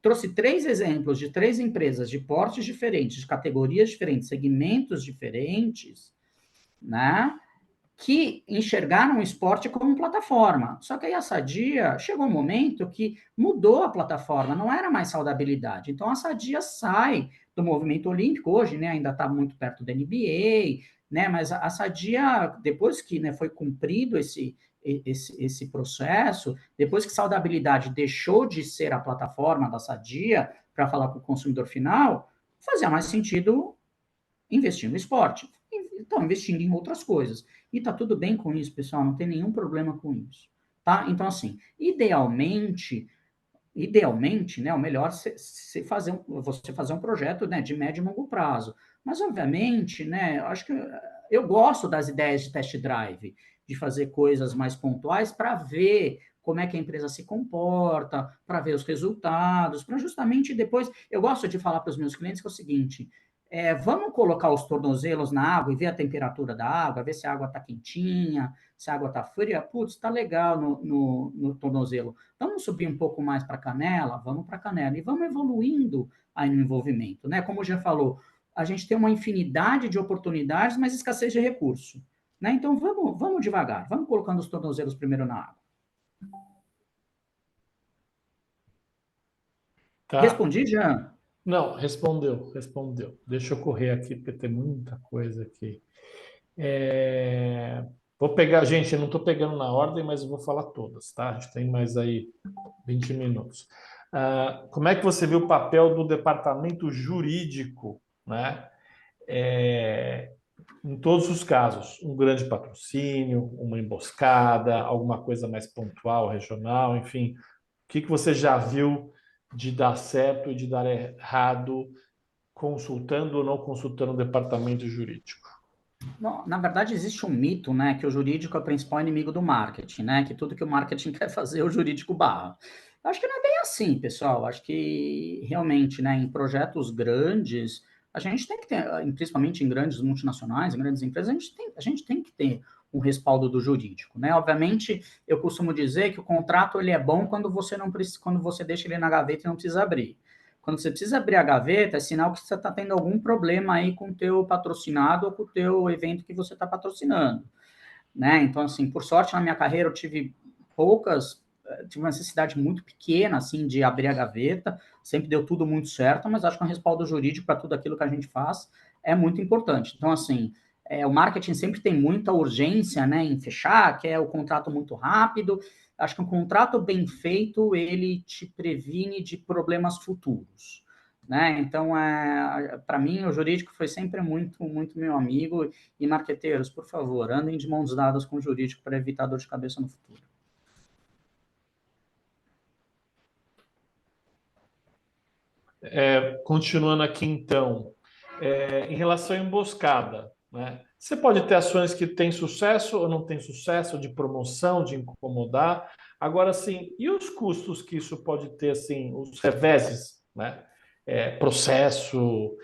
Trouxe 3 exemplos de 3 empresas de portes diferentes, de categorias diferentes, segmentos diferentes, né? Que enxergaram o esporte como plataforma. Só que aí a Sadia chegou um momento que mudou a plataforma, não era mais saudabilidade. Então a Sadia sai do movimento olímpico, hoje, né, ainda está muito perto da NBA, né, mas a Sadia, depois que, né, foi cumprido esse processo, depois que saudabilidade deixou de ser a plataforma da Sadia para falar com o consumidor final, fazia mais sentido investir no esporte. Estão investindo em outras coisas. E tá tudo bem com isso, pessoal, não tem nenhum problema com isso. Tá? Então, assim, idealmente, né, o melhor é você fazer um projeto, né, de médio e longo prazo. Mas, obviamente, né, acho que eu gosto das ideias de test drive, de fazer coisas mais pontuais para ver como é que a empresa se comporta, para ver os resultados, para justamente depois. Eu gosto de falar para os meus clientes que é o seguinte: vamos colocar os tornozelos na água e ver a temperatura da água, ver se a água está quentinha, se a água está fria. Putz, está legal no tornozelo. Vamos subir um pouco mais para a canela? Vamos para a canela. E vamos evoluindo aí no envolvimento. Né? Como já falou, a gente tem uma infinidade de oportunidades, mas escassez de recurso. Né? Então, vamos devagar. Vamos colocando os tornozelos primeiro na água. Tá. Respondi, Jean? Não, respondeu. Deixa eu correr aqui, porque tem muita coisa aqui. Vou pegar, gente, eu não estou pegando na ordem, mas eu vou falar todas, tá? A gente tem mais aí 20 minutos. Como é que você viu o papel do departamento jurídico, né? Em todos os casos, um grande patrocínio, uma emboscada, alguma coisa mais pontual, regional, enfim. O que você já viu de dar certo e de dar errado consultando ou não consultando o departamento jurídico? Bom, na verdade, existe um mito, né, que o jurídico é o principal inimigo do marketing, né, que tudo que o marketing quer fazer, o jurídico barra. Eu acho que não é bem assim, pessoal. Acho que realmente, né, em projetos grandes, a gente tem que ter, principalmente em grandes multinacionais, em grandes empresas, a gente tem que ter um respaldo do jurídico, né? Obviamente, eu costumo dizer que o contrato ele é bom quando você não precisa, quando você deixa ele na gaveta e não precisa abrir. Quando você precisa abrir a gaveta, é sinal que você está tendo algum problema aí com o teu patrocinado ou com o teu evento que você está patrocinando, né? Então, assim, por sorte, na minha carreira, eu tive uma necessidade muito pequena, assim, de abrir a gaveta, sempre deu tudo muito certo, mas acho que um respaldo jurídico para tudo aquilo que a gente faz é muito importante. Então, assim, o marketing sempre tem muita urgência, né, em fechar, quer o contrato muito rápido. Acho que um contrato bem feito, ele te previne de problemas futuros, né? Então, para mim, o jurídico foi sempre muito, muito meu amigo. E marqueteiros, por favor, andem de mãos dadas com o jurídico para evitar dor de cabeça no futuro. Continuando aqui, então, em relação à emboscada, né? Você pode ter ações que têm sucesso ou não têm sucesso, de promoção, de incomodar. Agora, sim, e os custos que isso pode ter, assim, os reveses, né? Processo,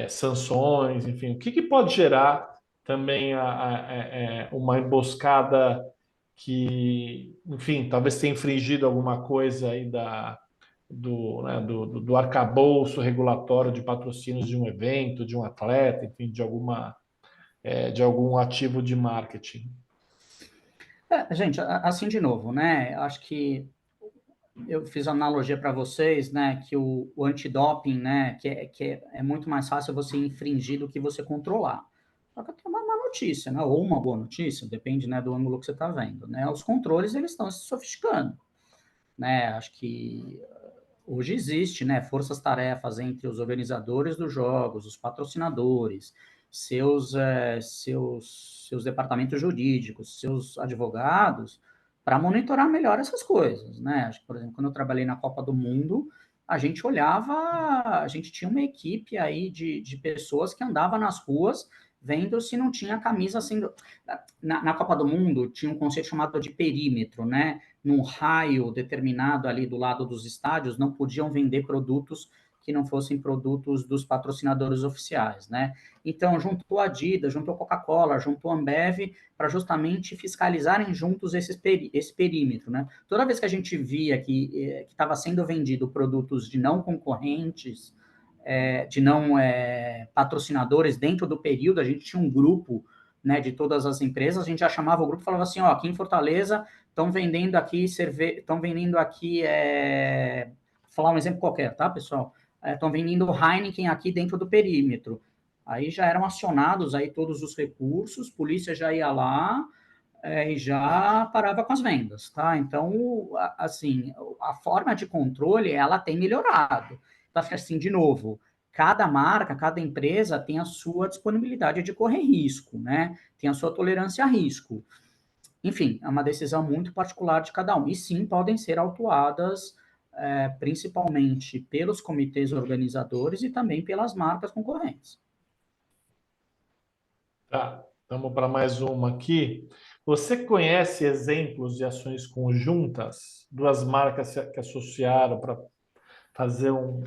sanções, enfim, o que que pode gerar também uma emboscada que, enfim, talvez tenha infringido alguma coisa aí do arcabouço regulatório de patrocínios de um evento, de um atleta, enfim, de algum ativo de marketing. Gente, assim de novo, né? Acho que eu fiz a analogia para vocês, né? Que o antidoping, né? Que é muito mais fácil você infringir do que você controlar. Só que eu tenho uma má notícia, né? Ou uma boa notícia, depende, né, do ângulo que você está vendo, né? Os controles eles estão se sofisticando, né? Acho que hoje existe, né, forças-tarefas entre os organizadores dos jogos, os patrocinadores, seus departamentos jurídicos, seus advogados, para monitorar melhor essas coisas, né? Acho que, por exemplo, quando eu trabalhei na Copa do Mundo, a gente tinha uma equipe aí de pessoas que andava nas ruas vendo se não tinha camisa sendo. Na Copa do Mundo tinha um conceito chamado de perímetro, né? Num raio determinado ali do lado dos estádios, não podiam vender produtos que não fossem produtos dos patrocinadores oficiais, né? Então, juntou a Adidas, juntou a Coca-Cola, juntou a Ambev, para justamente fiscalizarem juntos esse perímetro, né? Toda vez que a gente via que estava sendo vendido produtos de não concorrentes, de não patrocinadores dentro do período, a gente tinha um grupo, né, de todas as empresas, a gente já chamava o grupo e falava assim, ó, aqui em Fortaleza estão vendendo aqui vou falar um exemplo qualquer, tá, pessoal? Estão vendendo Heineken aqui dentro do perímetro. Aí já eram acionados aí todos os recursos, polícia já ia lá e já parava com as vendas, tá? Então, assim, a forma de controle, ela tem melhorado. Então, assim, de novo, cada marca, cada empresa tem a sua disponibilidade de correr risco, né? Tem a sua tolerância a risco. Enfim, é uma decisão muito particular de cada um. E sim, podem ser autuadas principalmente pelos comitês organizadores e também pelas marcas concorrentes. Tá, vamos para mais uma aqui. Você conhece exemplos de ações conjuntas, duas marcas que associaram para fazer um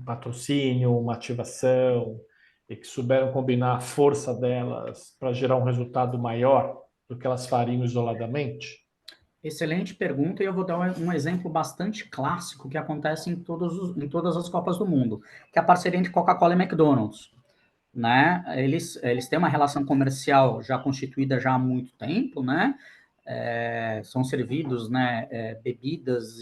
patrocínio, uma ativação, e que souberam combinar a força delas para gerar um resultado maior do que elas fariam isoladamente? Excelente pergunta, e eu vou dar um exemplo bastante clássico que acontece em todas as Copas do Mundo, que é a parceria entre Coca-Cola e McDonald's. Né? Eles têm uma relação comercial já constituída já há muito tempo, né? São servidos, né, bebidas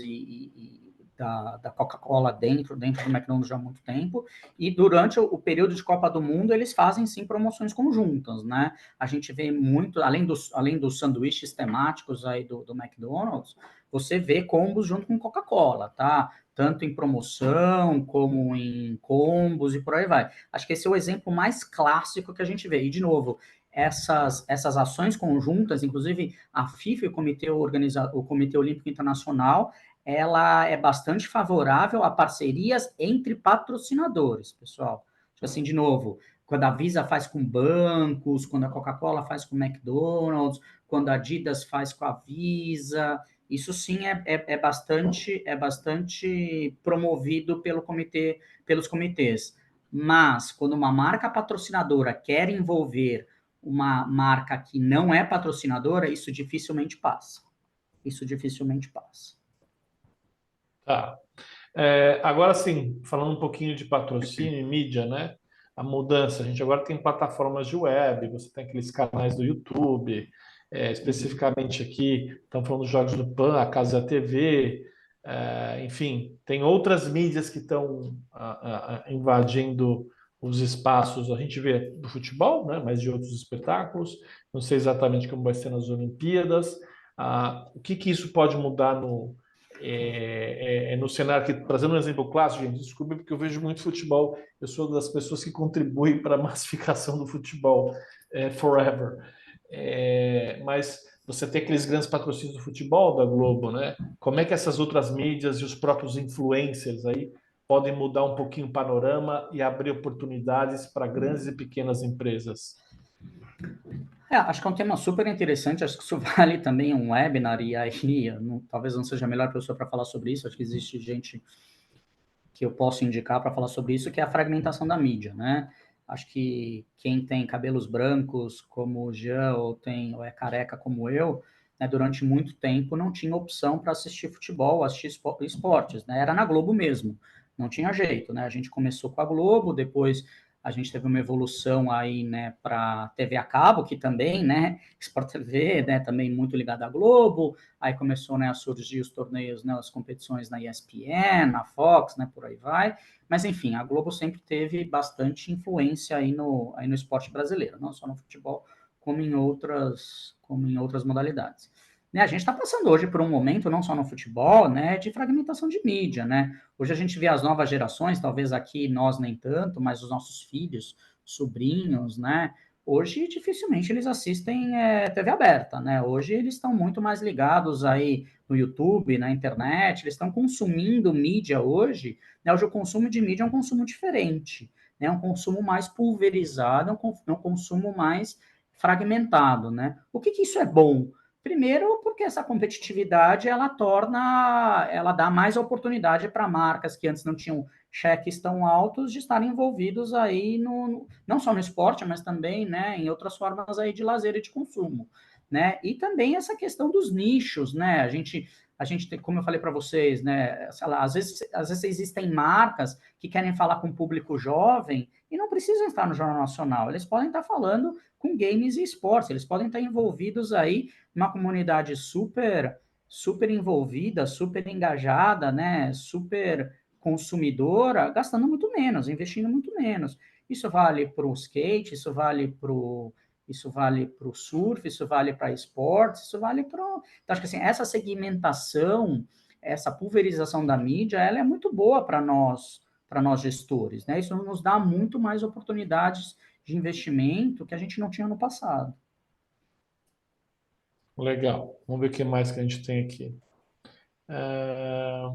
da Coca-Cola dentro do McDonald's já há muito tempo, e durante o período de Copa do Mundo eles fazem sim promoções conjuntas, né? A gente vê muito, além dos sanduíches temáticos aí do McDonald's, você vê combos junto com Coca-Cola, tá? Tanto em promoção, como em combos e por aí vai. Acho que esse é o exemplo mais clássico que a gente vê. E, de novo, essas ações conjuntas, inclusive a FIFA e o Comitê Olímpico Internacional, ela é bastante favorável a parcerias entre patrocinadores, pessoal. Tipo assim, de novo, quando a Visa faz com bancos, quando a Coca-Cola faz com o McDonald's, quando a Adidas faz com a Visa, isso sim é bastante promovido pelos comitês. Mas, quando uma marca patrocinadora quer envolver uma marca que não é patrocinadora, isso dificilmente passa. Isso dificilmente passa. Tá. Agora sim, falando um pouquinho de patrocínio e mídia, né? A mudança, a gente agora tem plataformas de web, você tem aqueles canais do YouTube, especificamente aqui, estamos falando dos Jogos do Pan, a Casa da TV, enfim, tem outras mídias que estão invadindo os espaços, a gente vê do futebol, né? Mas de outros espetáculos, não sei exatamente como vai ser nas Olimpíadas, o que que isso pode mudar no cenário que, trazendo um exemplo clássico, gente, desculpe, porque eu vejo muito futebol, eu sou das pessoas que contribuem para a massificação do futebol forever. Mas você tem aqueles grandes patrocínios do futebol da Globo, né? Como é que essas outras mídias e os próprios influencers aí podem mudar um pouquinho o panorama e abrir oportunidades para grandes e pequenas empresas? Acho que é um tema super interessante, acho que isso vale também um webinar, e aí talvez não seja a melhor pessoa para falar sobre isso, acho que existe gente que eu posso indicar para falar sobre isso, que é a fragmentação da mídia, né? Acho que quem tem cabelos brancos, como o Jean, ou é careca como eu, né, durante muito tempo não tinha opção para assistir futebol, assistir esportes, né? Era na Globo mesmo, não tinha jeito, né? A gente começou com a Globo, depois a gente teve uma evolução aí, né, para TV a cabo, que também, né, Sport TV, né, também muito ligada à Globo, aí começou, né, a surgir os torneios, né, as competições na ESPN, na Fox, né, por aí vai, mas enfim, a Globo sempre teve bastante influência aí no esporte brasileiro, não só no futebol, como em outras modalidades. Né, a gente está passando hoje por um momento, não só no futebol, né, de fragmentação de mídia, né? Hoje a gente vê as novas gerações, talvez aqui nós nem tanto, mas os nossos filhos, sobrinhos, né? Hoje dificilmente eles assistem TV aberta, né? Hoje eles estão muito mais ligados aí no YouTube, na internet, eles estão consumindo mídia hoje, né? Hoje o consumo de mídia é um consumo diferente, né? É um consumo mais pulverizado, é um consumo mais fragmentado, né? O que isso é bom? Primeiro, porque essa competitividade ela dá mais oportunidade para marcas que antes não tinham cheques tão altos de estarem envolvidos aí não só no esporte, mas também, né, em outras formas aí de lazer e de consumo, né? E também essa questão dos nichos, né? A gente tem, como eu falei para vocês, né, sei lá, às vezes existem marcas que querem falar com o público jovem e não precisam estar no Jornal Nacional, eles podem estar falando com games e esportes, eles podem estar envolvidos aí uma comunidade super envolvida, super engajada, né, super consumidora, gastando muito menos, investindo muito menos. Isso vale para o skate, isso vale para o surf, isso vale para esportes, isso vale para. Então, acho que assim, essa segmentação, essa pulverização da mídia, ela é muito boa para nós gestores, né? Isso nos dá muito mais oportunidades de investimento que a gente não tinha no passado. Legal. Vamos ver o que mais que a gente tem aqui. É,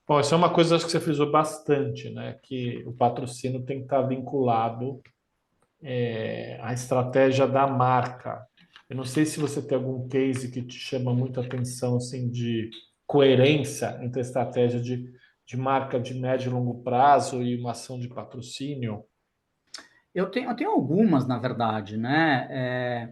Bom, isso é uma coisa acho que você frisou bastante, né? Que o patrocínio tem que estar vinculado à estratégia da marca. Eu não sei se você tem algum case que te chama muita atenção, assim, de coerência entre a estratégia de marca de médio e longo prazo e uma ação de patrocínio. Eu tenho algumas, na verdade, né?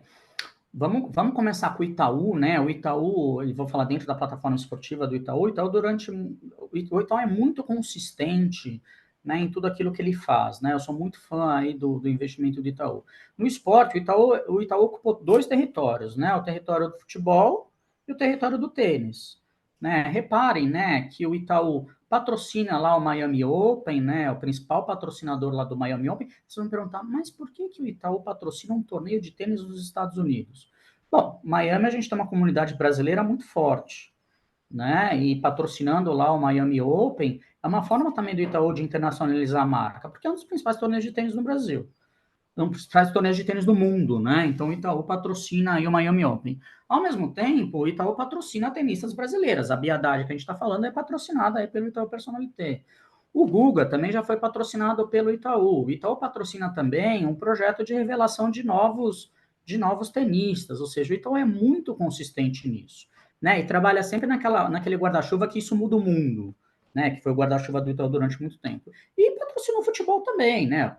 Vamos começar com o Itaú, né? O Itaú, eu vou falar dentro da plataforma esportiva do Itaú. O Itaú é muito consistente, né, em tudo aquilo que ele faz, né? Eu sou muito fã aí do investimento do Itaú. No esporte, o Itaú ocupou dois territórios, né? O território do futebol e o território do tênis, né? Reparem, né, que o Itaú patrocina lá o Miami Open, né? O principal patrocinador lá do Miami Open. Vocês vão me perguntar, mas por que o Itaú patrocina um torneio de tênis dos Estados Unidos? Bom, Miami a gente tem uma comunidade brasileira muito forte, né? E patrocinando lá o Miami Open é uma forma também do Itaú de internacionalizar a marca, porque é um dos principais torneios de tênis no Brasil, um dos principais torneios de tênis do mundo, né? Então o Itaú patrocina aí o Miami Open. Ao mesmo tempo, o Itaú patrocina tenistas brasileiras. A Bia Haddad, que a gente está falando, é patrocinada aí pelo Itaú Personalité. O Guga também já foi patrocinado pelo Itaú. O Itaú patrocina também um projeto de revelação de novos tenistas, ou seja, o Itaú é muito consistente nisso, né? E trabalha sempre naquele guarda-chuva que isso muda o mundo, né? Que foi o guarda-chuva do Itaú durante muito tempo. E patrocina o futebol também, né?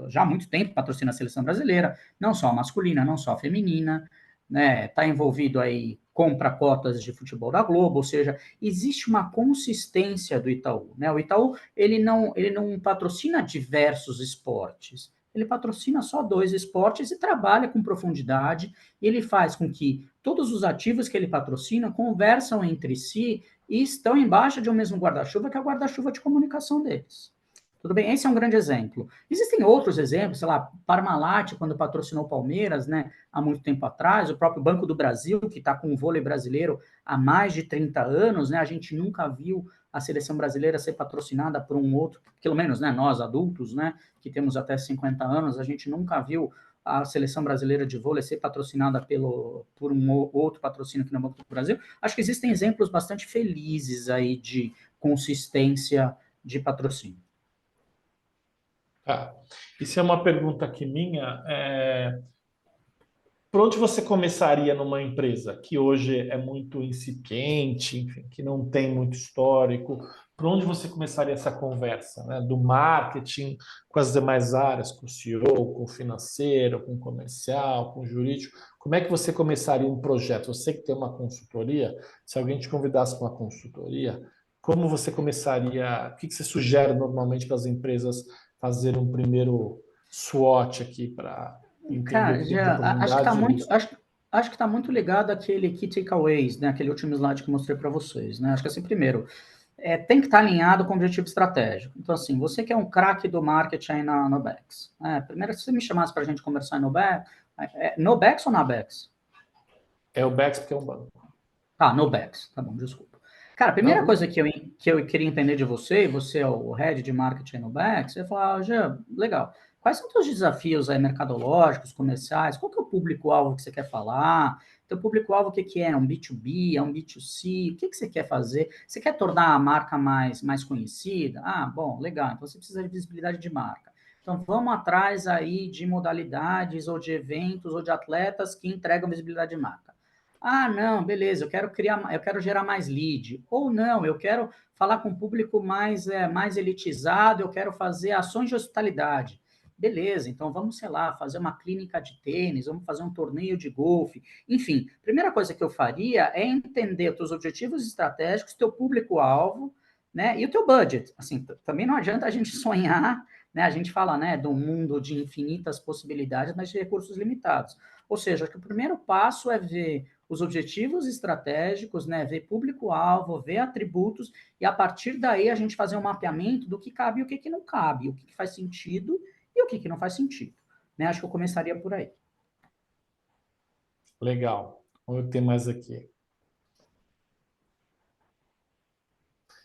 Já há muito tempo patrocina a seleção brasileira, não só a masculina, não só a feminina, né? Está envolvido aí, compra cotas de futebol da Globo, ou seja, existe uma consistência do Itaú, né? O Itaú, ele não patrocina diversos esportes, ele patrocina só dois esportes e trabalha com profundidade, e ele faz com que todos os ativos que ele patrocina conversam entre si e estão embaixo de um mesmo guarda-chuva, que é o guarda-chuva de comunicação deles. Tudo bem? Esse é um grande exemplo. Existem outros exemplos, sei lá, Parmalat, quando patrocinou o Palmeiras, né, há muito tempo atrás, o próprio Banco do Brasil, que está com o vôlei brasileiro há mais de 30 anos, né, a gente nunca viu a seleção brasileira ser patrocinada por um outro, pelo menos, né, nós adultos, né, que temos até 50 anos, a gente nunca viu a seleção brasileira de vôlei ser patrocinada por um outro patrocínio aqui no Banco do Brasil. Acho que existem exemplos bastante felizes aí de consistência de patrocínio. Tá. Isso é uma pergunta aqui minha. Por onde você começaria numa empresa que hoje é muito incipiente, enfim, que não tem muito histórico? Por onde você começaria essa conversa, né? Do marketing com as demais áreas, com o CEO, com o financeiro, com o comercial, com o jurídico? Como é que você começaria um projeto? Você que tem uma consultoria, se alguém te convidasse para uma consultoria, como você começaria? O que você sugere normalmente para as empresas fazer um primeiro SWOT aqui para entender o Cara, que tem de oportunidade e risco? acho que está muito ligado àquele key takeaways, né? Aquele último slide que eu mostrei para vocês, né? Acho que assim, primeiro, tem que estar alinhado com o objetivo estratégico. Então, assim, você que é um craque do marketing aí na Nobex, primeiro, se você me chamasse para a gente conversar em Nobex, Nobex ou Nabex? É o Bex porque é um banco. Tá, Nobex, tá bom, desculpa. Cara, a primeira Não, coisa que eu queria entender de você, você é o head de marketing no Bex, você falar, ah, Jean, legal. Quais são os seus desafios aí mercadológicos, comerciais? Qual que é o público-alvo que você quer falar? Teu público-alvo, o que que é? É um B2B? É um B2C? O que que você quer fazer? Você quer tornar a marca mais conhecida? Ah, bom, legal. Então você precisa de visibilidade de marca. Então vamos atrás aí de modalidades ou de eventos ou de atletas que entregam visibilidade de marca. Ah, não, beleza, eu quero gerar mais lead. Ou não, eu quero falar com um público mais elitizado, eu quero fazer ações de hospitalidade. Beleza, então vamos, sei lá, fazer uma clínica de tênis, vamos fazer um torneio de golfe. Enfim, primeira coisa que eu faria é entender os teus objetivos estratégicos, teu público-alvo, né, e o teu budget. Assim, também não adianta a gente sonhar, né, a gente fala, né, de um mundo de infinitas possibilidades, mas de recursos limitados. Ou seja, que o primeiro passo é ver os objetivos estratégicos, né, ver público-alvo, ver atributos, e a partir daí a gente fazer um mapeamento do que cabe e o que não cabe, o que faz sentido e o que não faz sentido. Né? Acho que eu começaria por aí. legal. Vamos ver o que tem mais aqui.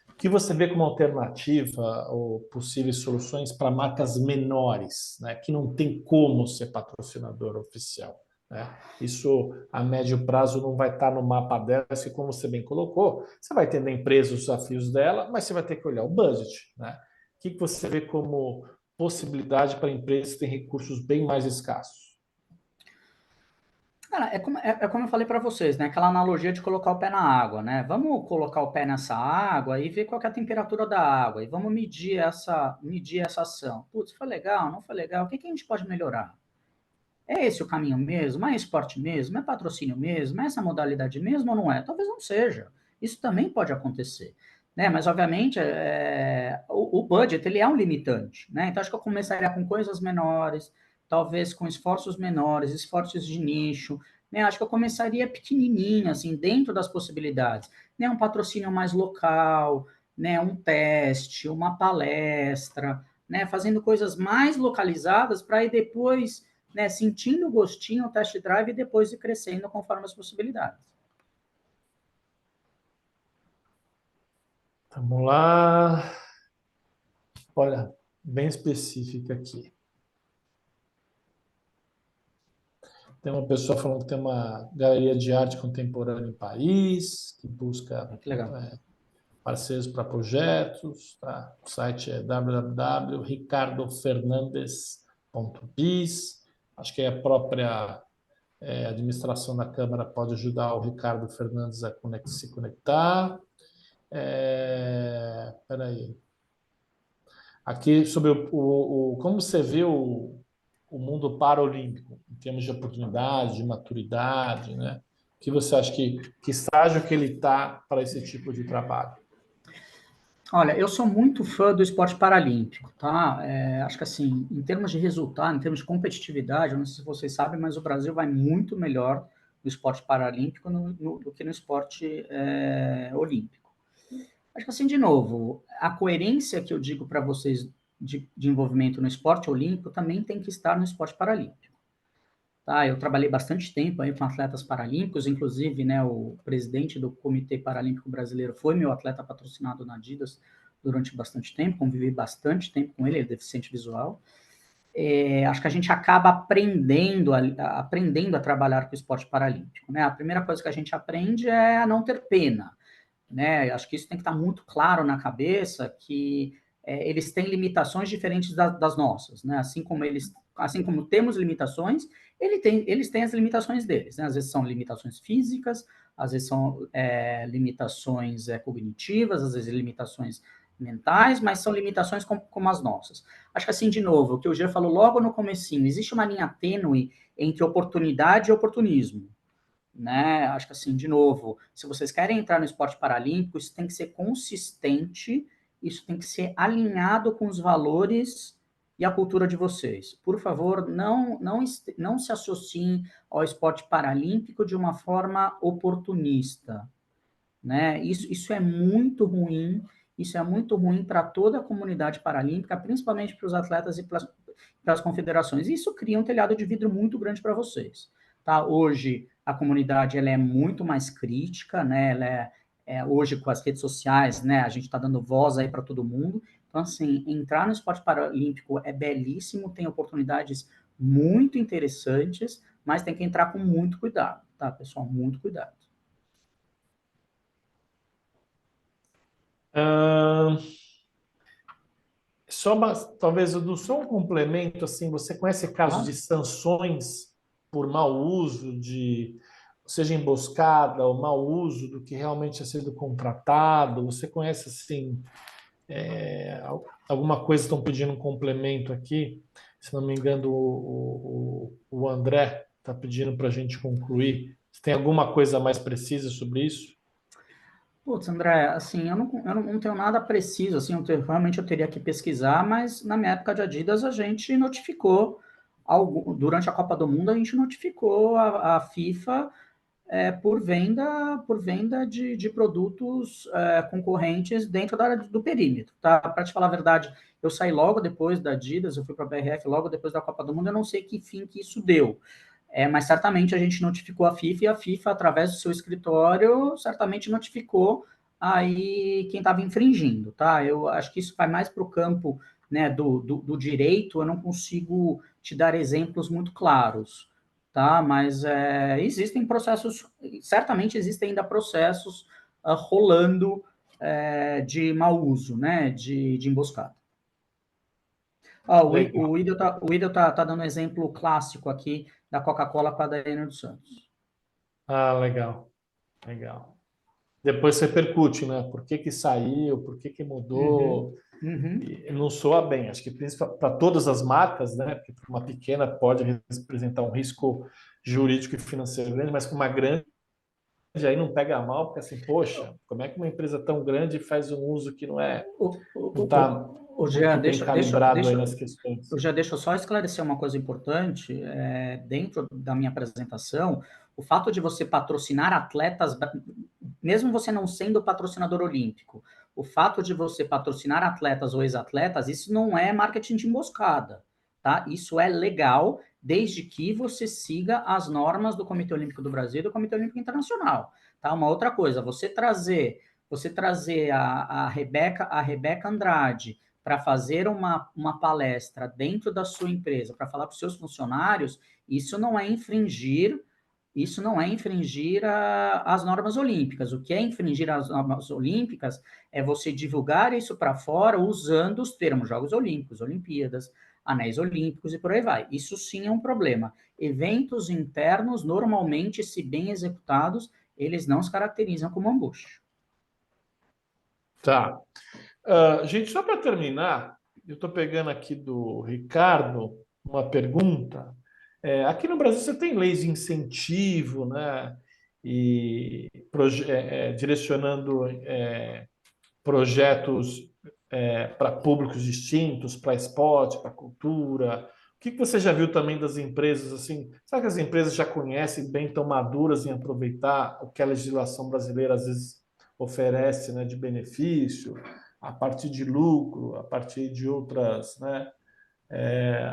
O que você vê como alternativa ou possíveis soluções para marcas menores, né, que não tem como ser patrocinador oficial? Né? Isso a médio prazo não vai estar no mapa dela, e como você bem colocou, você vai ter na empresa os desafios dela, mas você vai ter que olhar o budget. Né? O que você vê como possibilidade para empresas que têm recursos bem mais escassos? Cara, é como eu falei para vocês, né? Aquela analogia de colocar o pé na água, né? Vamos colocar o pé nessa água e ver qual que é a temperatura da água e vamos medir essa ação. Putz, foi legal, não foi legal? O que que a gente pode melhorar? É esse o caminho mesmo? É esporte mesmo? É patrocínio mesmo? É essa modalidade mesmo ou não é? Talvez não seja. Isso também pode acontecer. Né? Mas, obviamente, o budget ele é um limitante. Né? Então, acho que eu começaria com coisas menores, talvez com esforços menores, esforços de nicho. Né? Acho que eu começaria pequenininho, assim, dentro das possibilidades. Né? Um patrocínio mais local, né? Um teste, uma palestra, né? Fazendo coisas mais localizadas para aí depois, né, sentindo o gostinho, o test drive e depois ir crescendo conforme as possibilidades. Vamos lá. Olha, bem específica aqui. Tem uma pessoa falando que tem uma galeria de arte contemporânea em Paris, que busca Que legal. parceiros para projetos, tá? O site é www.ricardofernandes.biz. Acho que a própria administração da Câmara pode ajudar o Ricardo Fernandes a se conectar. Peraí. Aqui sobre como você vê o mundo paralímpico, em termos de oportunidade, de maturidade, né? O que você acha que estágio que ele está para esse tipo de trabalho? Olha, eu sou muito fã do esporte paralímpico, tá? Acho que assim, em termos de resultado, em termos de competitividade, eu não sei se vocês sabem, mas o Brasil vai muito melhor no esporte paralímpico do que no esporte olímpico. Acho que assim, de novo, a coerência que eu digo para vocês de envolvimento no esporte olímpico também tem que estar no esporte paralímpico. Tá, eu trabalhei bastante tempo aí com atletas paralímpicos, inclusive, né, o presidente do Comitê Paralímpico Brasileiro foi meu atleta patrocinado na Adidas durante bastante tempo, convivi bastante tempo com ele, ele é deficiente visual. Acho que a gente acaba aprendendo a trabalhar com o esporte paralímpico, né? A primeira coisa que a gente aprende é a não ter pena, né? Acho que isso tem que estar muito claro na cabeça que eles têm limitações diferentes das nossas, né? Assim como temos limitações, eles têm as limitações deles, né? Às vezes são limitações físicas, às vezes são limitações cognitivas, às vezes limitações mentais, mas são limitações como as nossas. Acho que assim, de novo, o que o Jean falou logo no comecinho, existe uma linha tênue entre oportunidade e oportunismo, né? Acho que assim, de novo, se vocês querem entrar no esporte paralímpico, isso tem que ser consistente, isso tem que ser alinhado com os valores e a cultura de vocês. Por favor, não se associem ao esporte paralímpico de uma forma oportunista, né? Isso é muito ruim, isso é muito ruim para toda a comunidade paralímpica, principalmente para os atletas e para as confederações. Isso cria um telhado de vidro muito grande para vocês. Tá? Hoje, a comunidade ela é muito mais crítica, né? Ela hoje, com as redes sociais, né? A gente está dando voz aí para todo mundo. Então, assim, entrar no esporte paralímpico é belíssimo, tem oportunidades muito interessantes, mas tem que entrar com muito cuidado, tá, pessoal? Muito cuidado. Ahn, talvez só um complemento assim, você conhece casos de Claro. sanções por mau uso seja emboscada ou mau uso do que realmente tinha sido contratado? Você conhece assim alguma coisa? Estão pedindo um complemento aqui, se não me engano o André está pedindo para a gente concluir. Você tem alguma coisa mais precisa sobre isso? Putz, André, assim, eu não tenho nada preciso, assim, realmente eu teria que pesquisar, mas na minha época de Adidas a gente notificou, durante a Copa do Mundo a gente notificou a FIFA por venda de produtos concorrentes dentro do perímetro, tá? Para te falar a verdade, eu saí logo depois da Adidas, eu fui para a BRF logo depois da Copa do Mundo, eu não sei que fim que isso deu. Mas certamente a gente notificou a FIFA e a FIFA, através do seu escritório, certamente notificou aí quem estava infringindo, tá? Eu acho que isso vai mais para o campo, né, do direito, eu não consigo te dar exemplos muito claros, tá? Mas existem processos, certamente existem ainda processos rolando de mau uso, né, de emboscada. Legal. O Idel tá dando um exemplo clássico aqui da Coca-Cola com a Daiane dos Santos. Ah, legal, legal. Depois você percute, né? Por que que saiu, por que que Uhum, mudou? uhum. E não soa bem. Acho que para todas as marcas, né? Porque uma pequena pode representar um risco jurídico e financeiro grande, mas com uma grande aí não pega mal, porque assim, poxa, como é que uma empresa tão grande faz um uso que não está Jean, muito bem calibrado aí nas questões? eu já deixo só esclarecer uma coisa importante. Dentro da minha apresentação, o fato de você patrocinar atletas, mesmo você não sendo patrocinador olímpico, o fato de você patrocinar atletas ou ex-atletas, isso não é marketing de emboscada, tá? Isso é legal, desde que você siga as normas do Comitê Olímpico do Brasil e do Comitê Olímpico Internacional, tá? Uma outra coisa, você trazer a Rebeca Andrade para fazer uma palestra dentro da sua empresa, para falar para os seus funcionários, isso não é infringir Isso não é infringir as normas olímpicas. O que é infringir as normas olímpicas é você divulgar isso para fora usando os termos Jogos Olímpicos, Olimpíadas, Anéis Olímpicos e por aí vai. Isso sim é um problema. Eventos internos, normalmente, se bem executados, eles não se caracterizam como embuste. Tá. Gente, só para terminar, eu estou pegando aqui do Ricardo uma pergunta. Aqui no Brasil você tem leis de incentivo, né? E direcionando projetos para públicos distintos, para esporte, para cultura. O que você já viu também das empresas assim? Será que as empresas já conhecem bem, estão maduras em aproveitar o que a legislação brasileira às vezes oferece, né, de benefício, a partir de lucro, a partir de outras, né,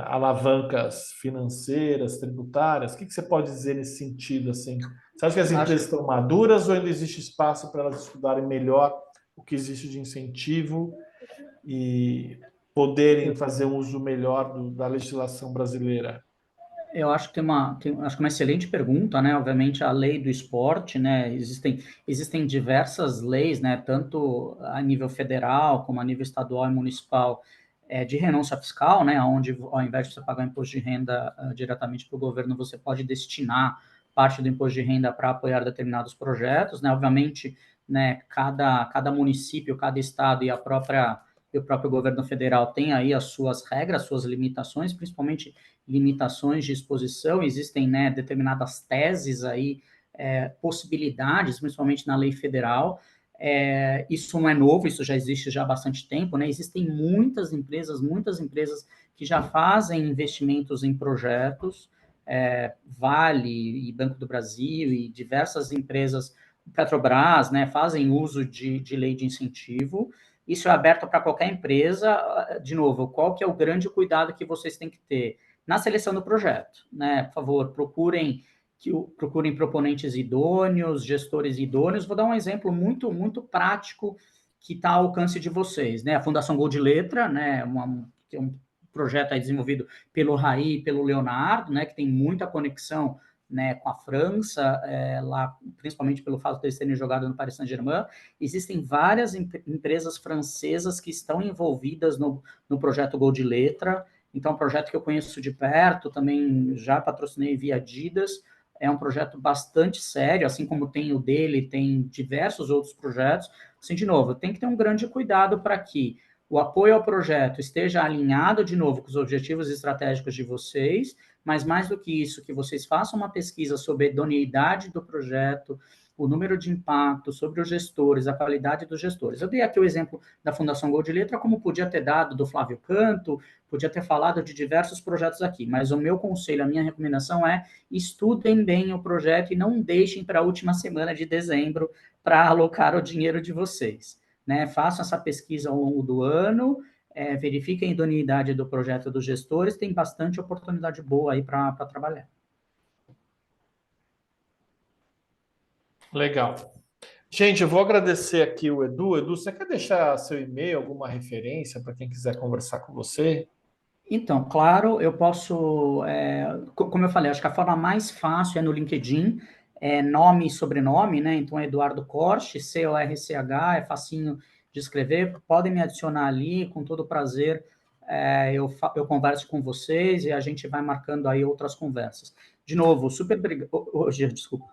alavancas financeiras, tributárias? O que você pode dizer nesse sentido assim? Você acha que as Acho empresas estão maduras ou ainda existe espaço para elas estudarem melhor o que existe de incentivo e poderem fazer um uso melhor da legislação brasileira? Eu acho que acho que uma excelente pergunta, né? Obviamente, a lei do esporte, né? Existem diversas leis, né? Tanto a nível federal, como a nível estadual e municipal, de renúncia fiscal, né? Onde, ao invés de você pagar imposto de renda diretamente para o governo, você pode destinar parte do imposto de renda para apoiar determinados projetos, né? Obviamente, né? Cada município, cada estado e o próprio governo federal tem aí as suas regras, suas limitações, principalmente limitações de exposição, existem, né, determinadas teses aí, possibilidades, principalmente na lei federal. Isso não é novo, isso já existe já há bastante tempo, né? Existem muitas empresas que já fazem investimentos em projetos, Vale e Banco do Brasil e diversas empresas, Petrobras, né, fazem uso de lei de incentivo. Isso é aberto para qualquer empresa. De novo, qual que é o grande cuidado que vocês têm que ter? Na seleção do projeto, né? Por favor, procurem proponentes idôneos, gestores idôneos. Vou dar um exemplo muito prático que está ao alcance de vocês, né? A Fundação Gol de Letra, né? Que é um projeto aí desenvolvido pelo Raí e pelo Leonardo, né? Que tem muita conexão, né, com a França, lá, principalmente pelo fato de eles terem jogado no Paris Saint-Germain. Existem várias empresas francesas que estão envolvidas no projeto Gol de Letra. Então, é um projeto que eu conheço de perto, também já patrocinei via Adidas. É um projeto bastante sério, assim como tem o dele, tem diversos outros projetos. Assim, de novo, tem que ter um grande cuidado para que o apoio ao projeto esteja alinhado, de novo, com os objetivos estratégicos de vocês, mas mais do que isso, que vocês façam uma pesquisa sobre a idoneidade do projeto, o número de impacto, sobre os gestores, a qualidade dos gestores. Eu dei aqui o exemplo da Fundação Gol de Letra, como podia ter dado do Flávio Canto, podia ter falado de diversos projetos aqui, mas o meu conselho, a minha recomendação é estudem bem o projeto e não deixem para a última semana de dezembro para alocar o dinheiro de vocês, né? Façam essa pesquisa ao longo do ano, verifiquem a idoneidade do projeto dos gestores, tem bastante oportunidade boa aí para trabalhar. Legal. Gente, eu vou agradecer aqui o Edu. Edu, você quer deixar seu e-mail, alguma referência para quem quiser conversar com você? Então, claro, eu posso, como eu falei, acho que a forma mais fácil é no LinkedIn, nome e sobrenome, né? Então, Eduardo Corch, Corch, é facinho de escrever. Podem me adicionar ali, com todo prazer, eu converso com vocês e a gente vai marcando aí outras conversas. De novo, super obrigado. Hoje, desculpa.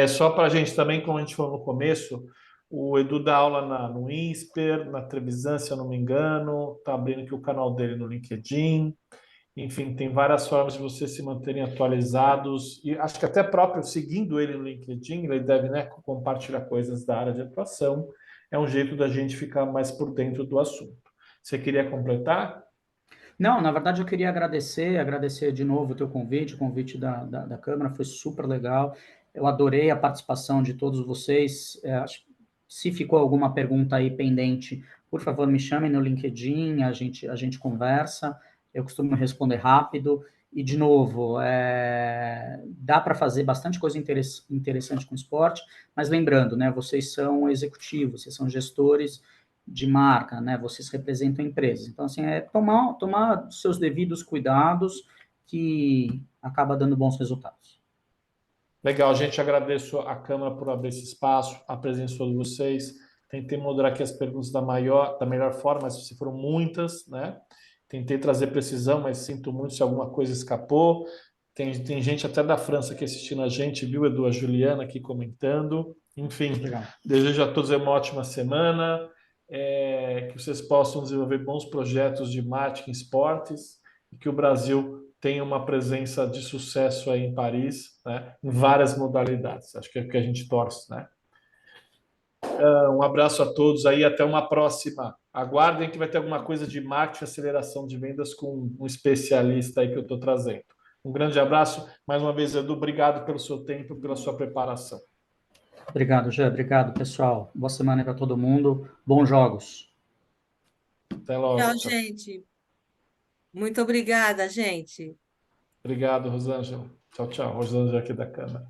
Só para a gente também, como a gente falou no começo, o Edu dá aula no INSPER, na Trevisan, se eu não me engano, está abrindo aqui o canal dele no LinkedIn. Enfim, tem várias formas de vocês se manterem atualizados e acho que até próprio seguindo ele no LinkedIn, ele deve, né, compartilhar coisas da área de atuação. É um jeito da gente ficar mais por dentro do assunto. Você queria completar? Não, na verdade eu queria agradecer de novo o teu convite, o convite da Câmara, foi super legal. Eu adorei a participação de todos vocês. Se ficou alguma pergunta aí pendente, por favor, me chamem no LinkedIn, a gente conversa. Eu costumo responder rápido. E, de novo, dá para fazer bastante coisa interessante com esporte, mas lembrando, né, vocês são executivos, vocês são gestores de marca, né? Vocês representam empresas. Então, assim, tomar seus devidos cuidados que acaba dando bons resultados. Legal, gente, agradeço à Câmara por abrir esse espaço, a presença de vocês. Tentei moderar aqui as perguntas da melhor forma, mas se foram muitas, né? Tentei trazer precisão, mas sinto muito se alguma coisa escapou. Tem gente até da França aqui assistindo a gente, viu, Edu? A Juliana aqui comentando. Enfim, Legal. desejo a todos uma ótima semana, que vocês possam desenvolver bons projetos de marketing e esportes e que o Brasil tenha uma presença de sucesso aí em Paris, né, em várias modalidades. Acho que é o que a gente torce, né? Um abraço a todos aí, até uma próxima. Aguardem que vai ter alguma coisa de marketing e aceleração de vendas com um especialista aí que eu estou trazendo. Um grande abraço. Mais uma vez, Edu, obrigado pelo seu tempo, pela sua preparação. Obrigado, Jean. Obrigado, pessoal. Boa semana para todo mundo. Bons jogos. Até logo. Tchau, Tchau. gente. Muito obrigada, gente. Obrigado, Rosângela. Tchau, tchau. Rosângela aqui da Câmara.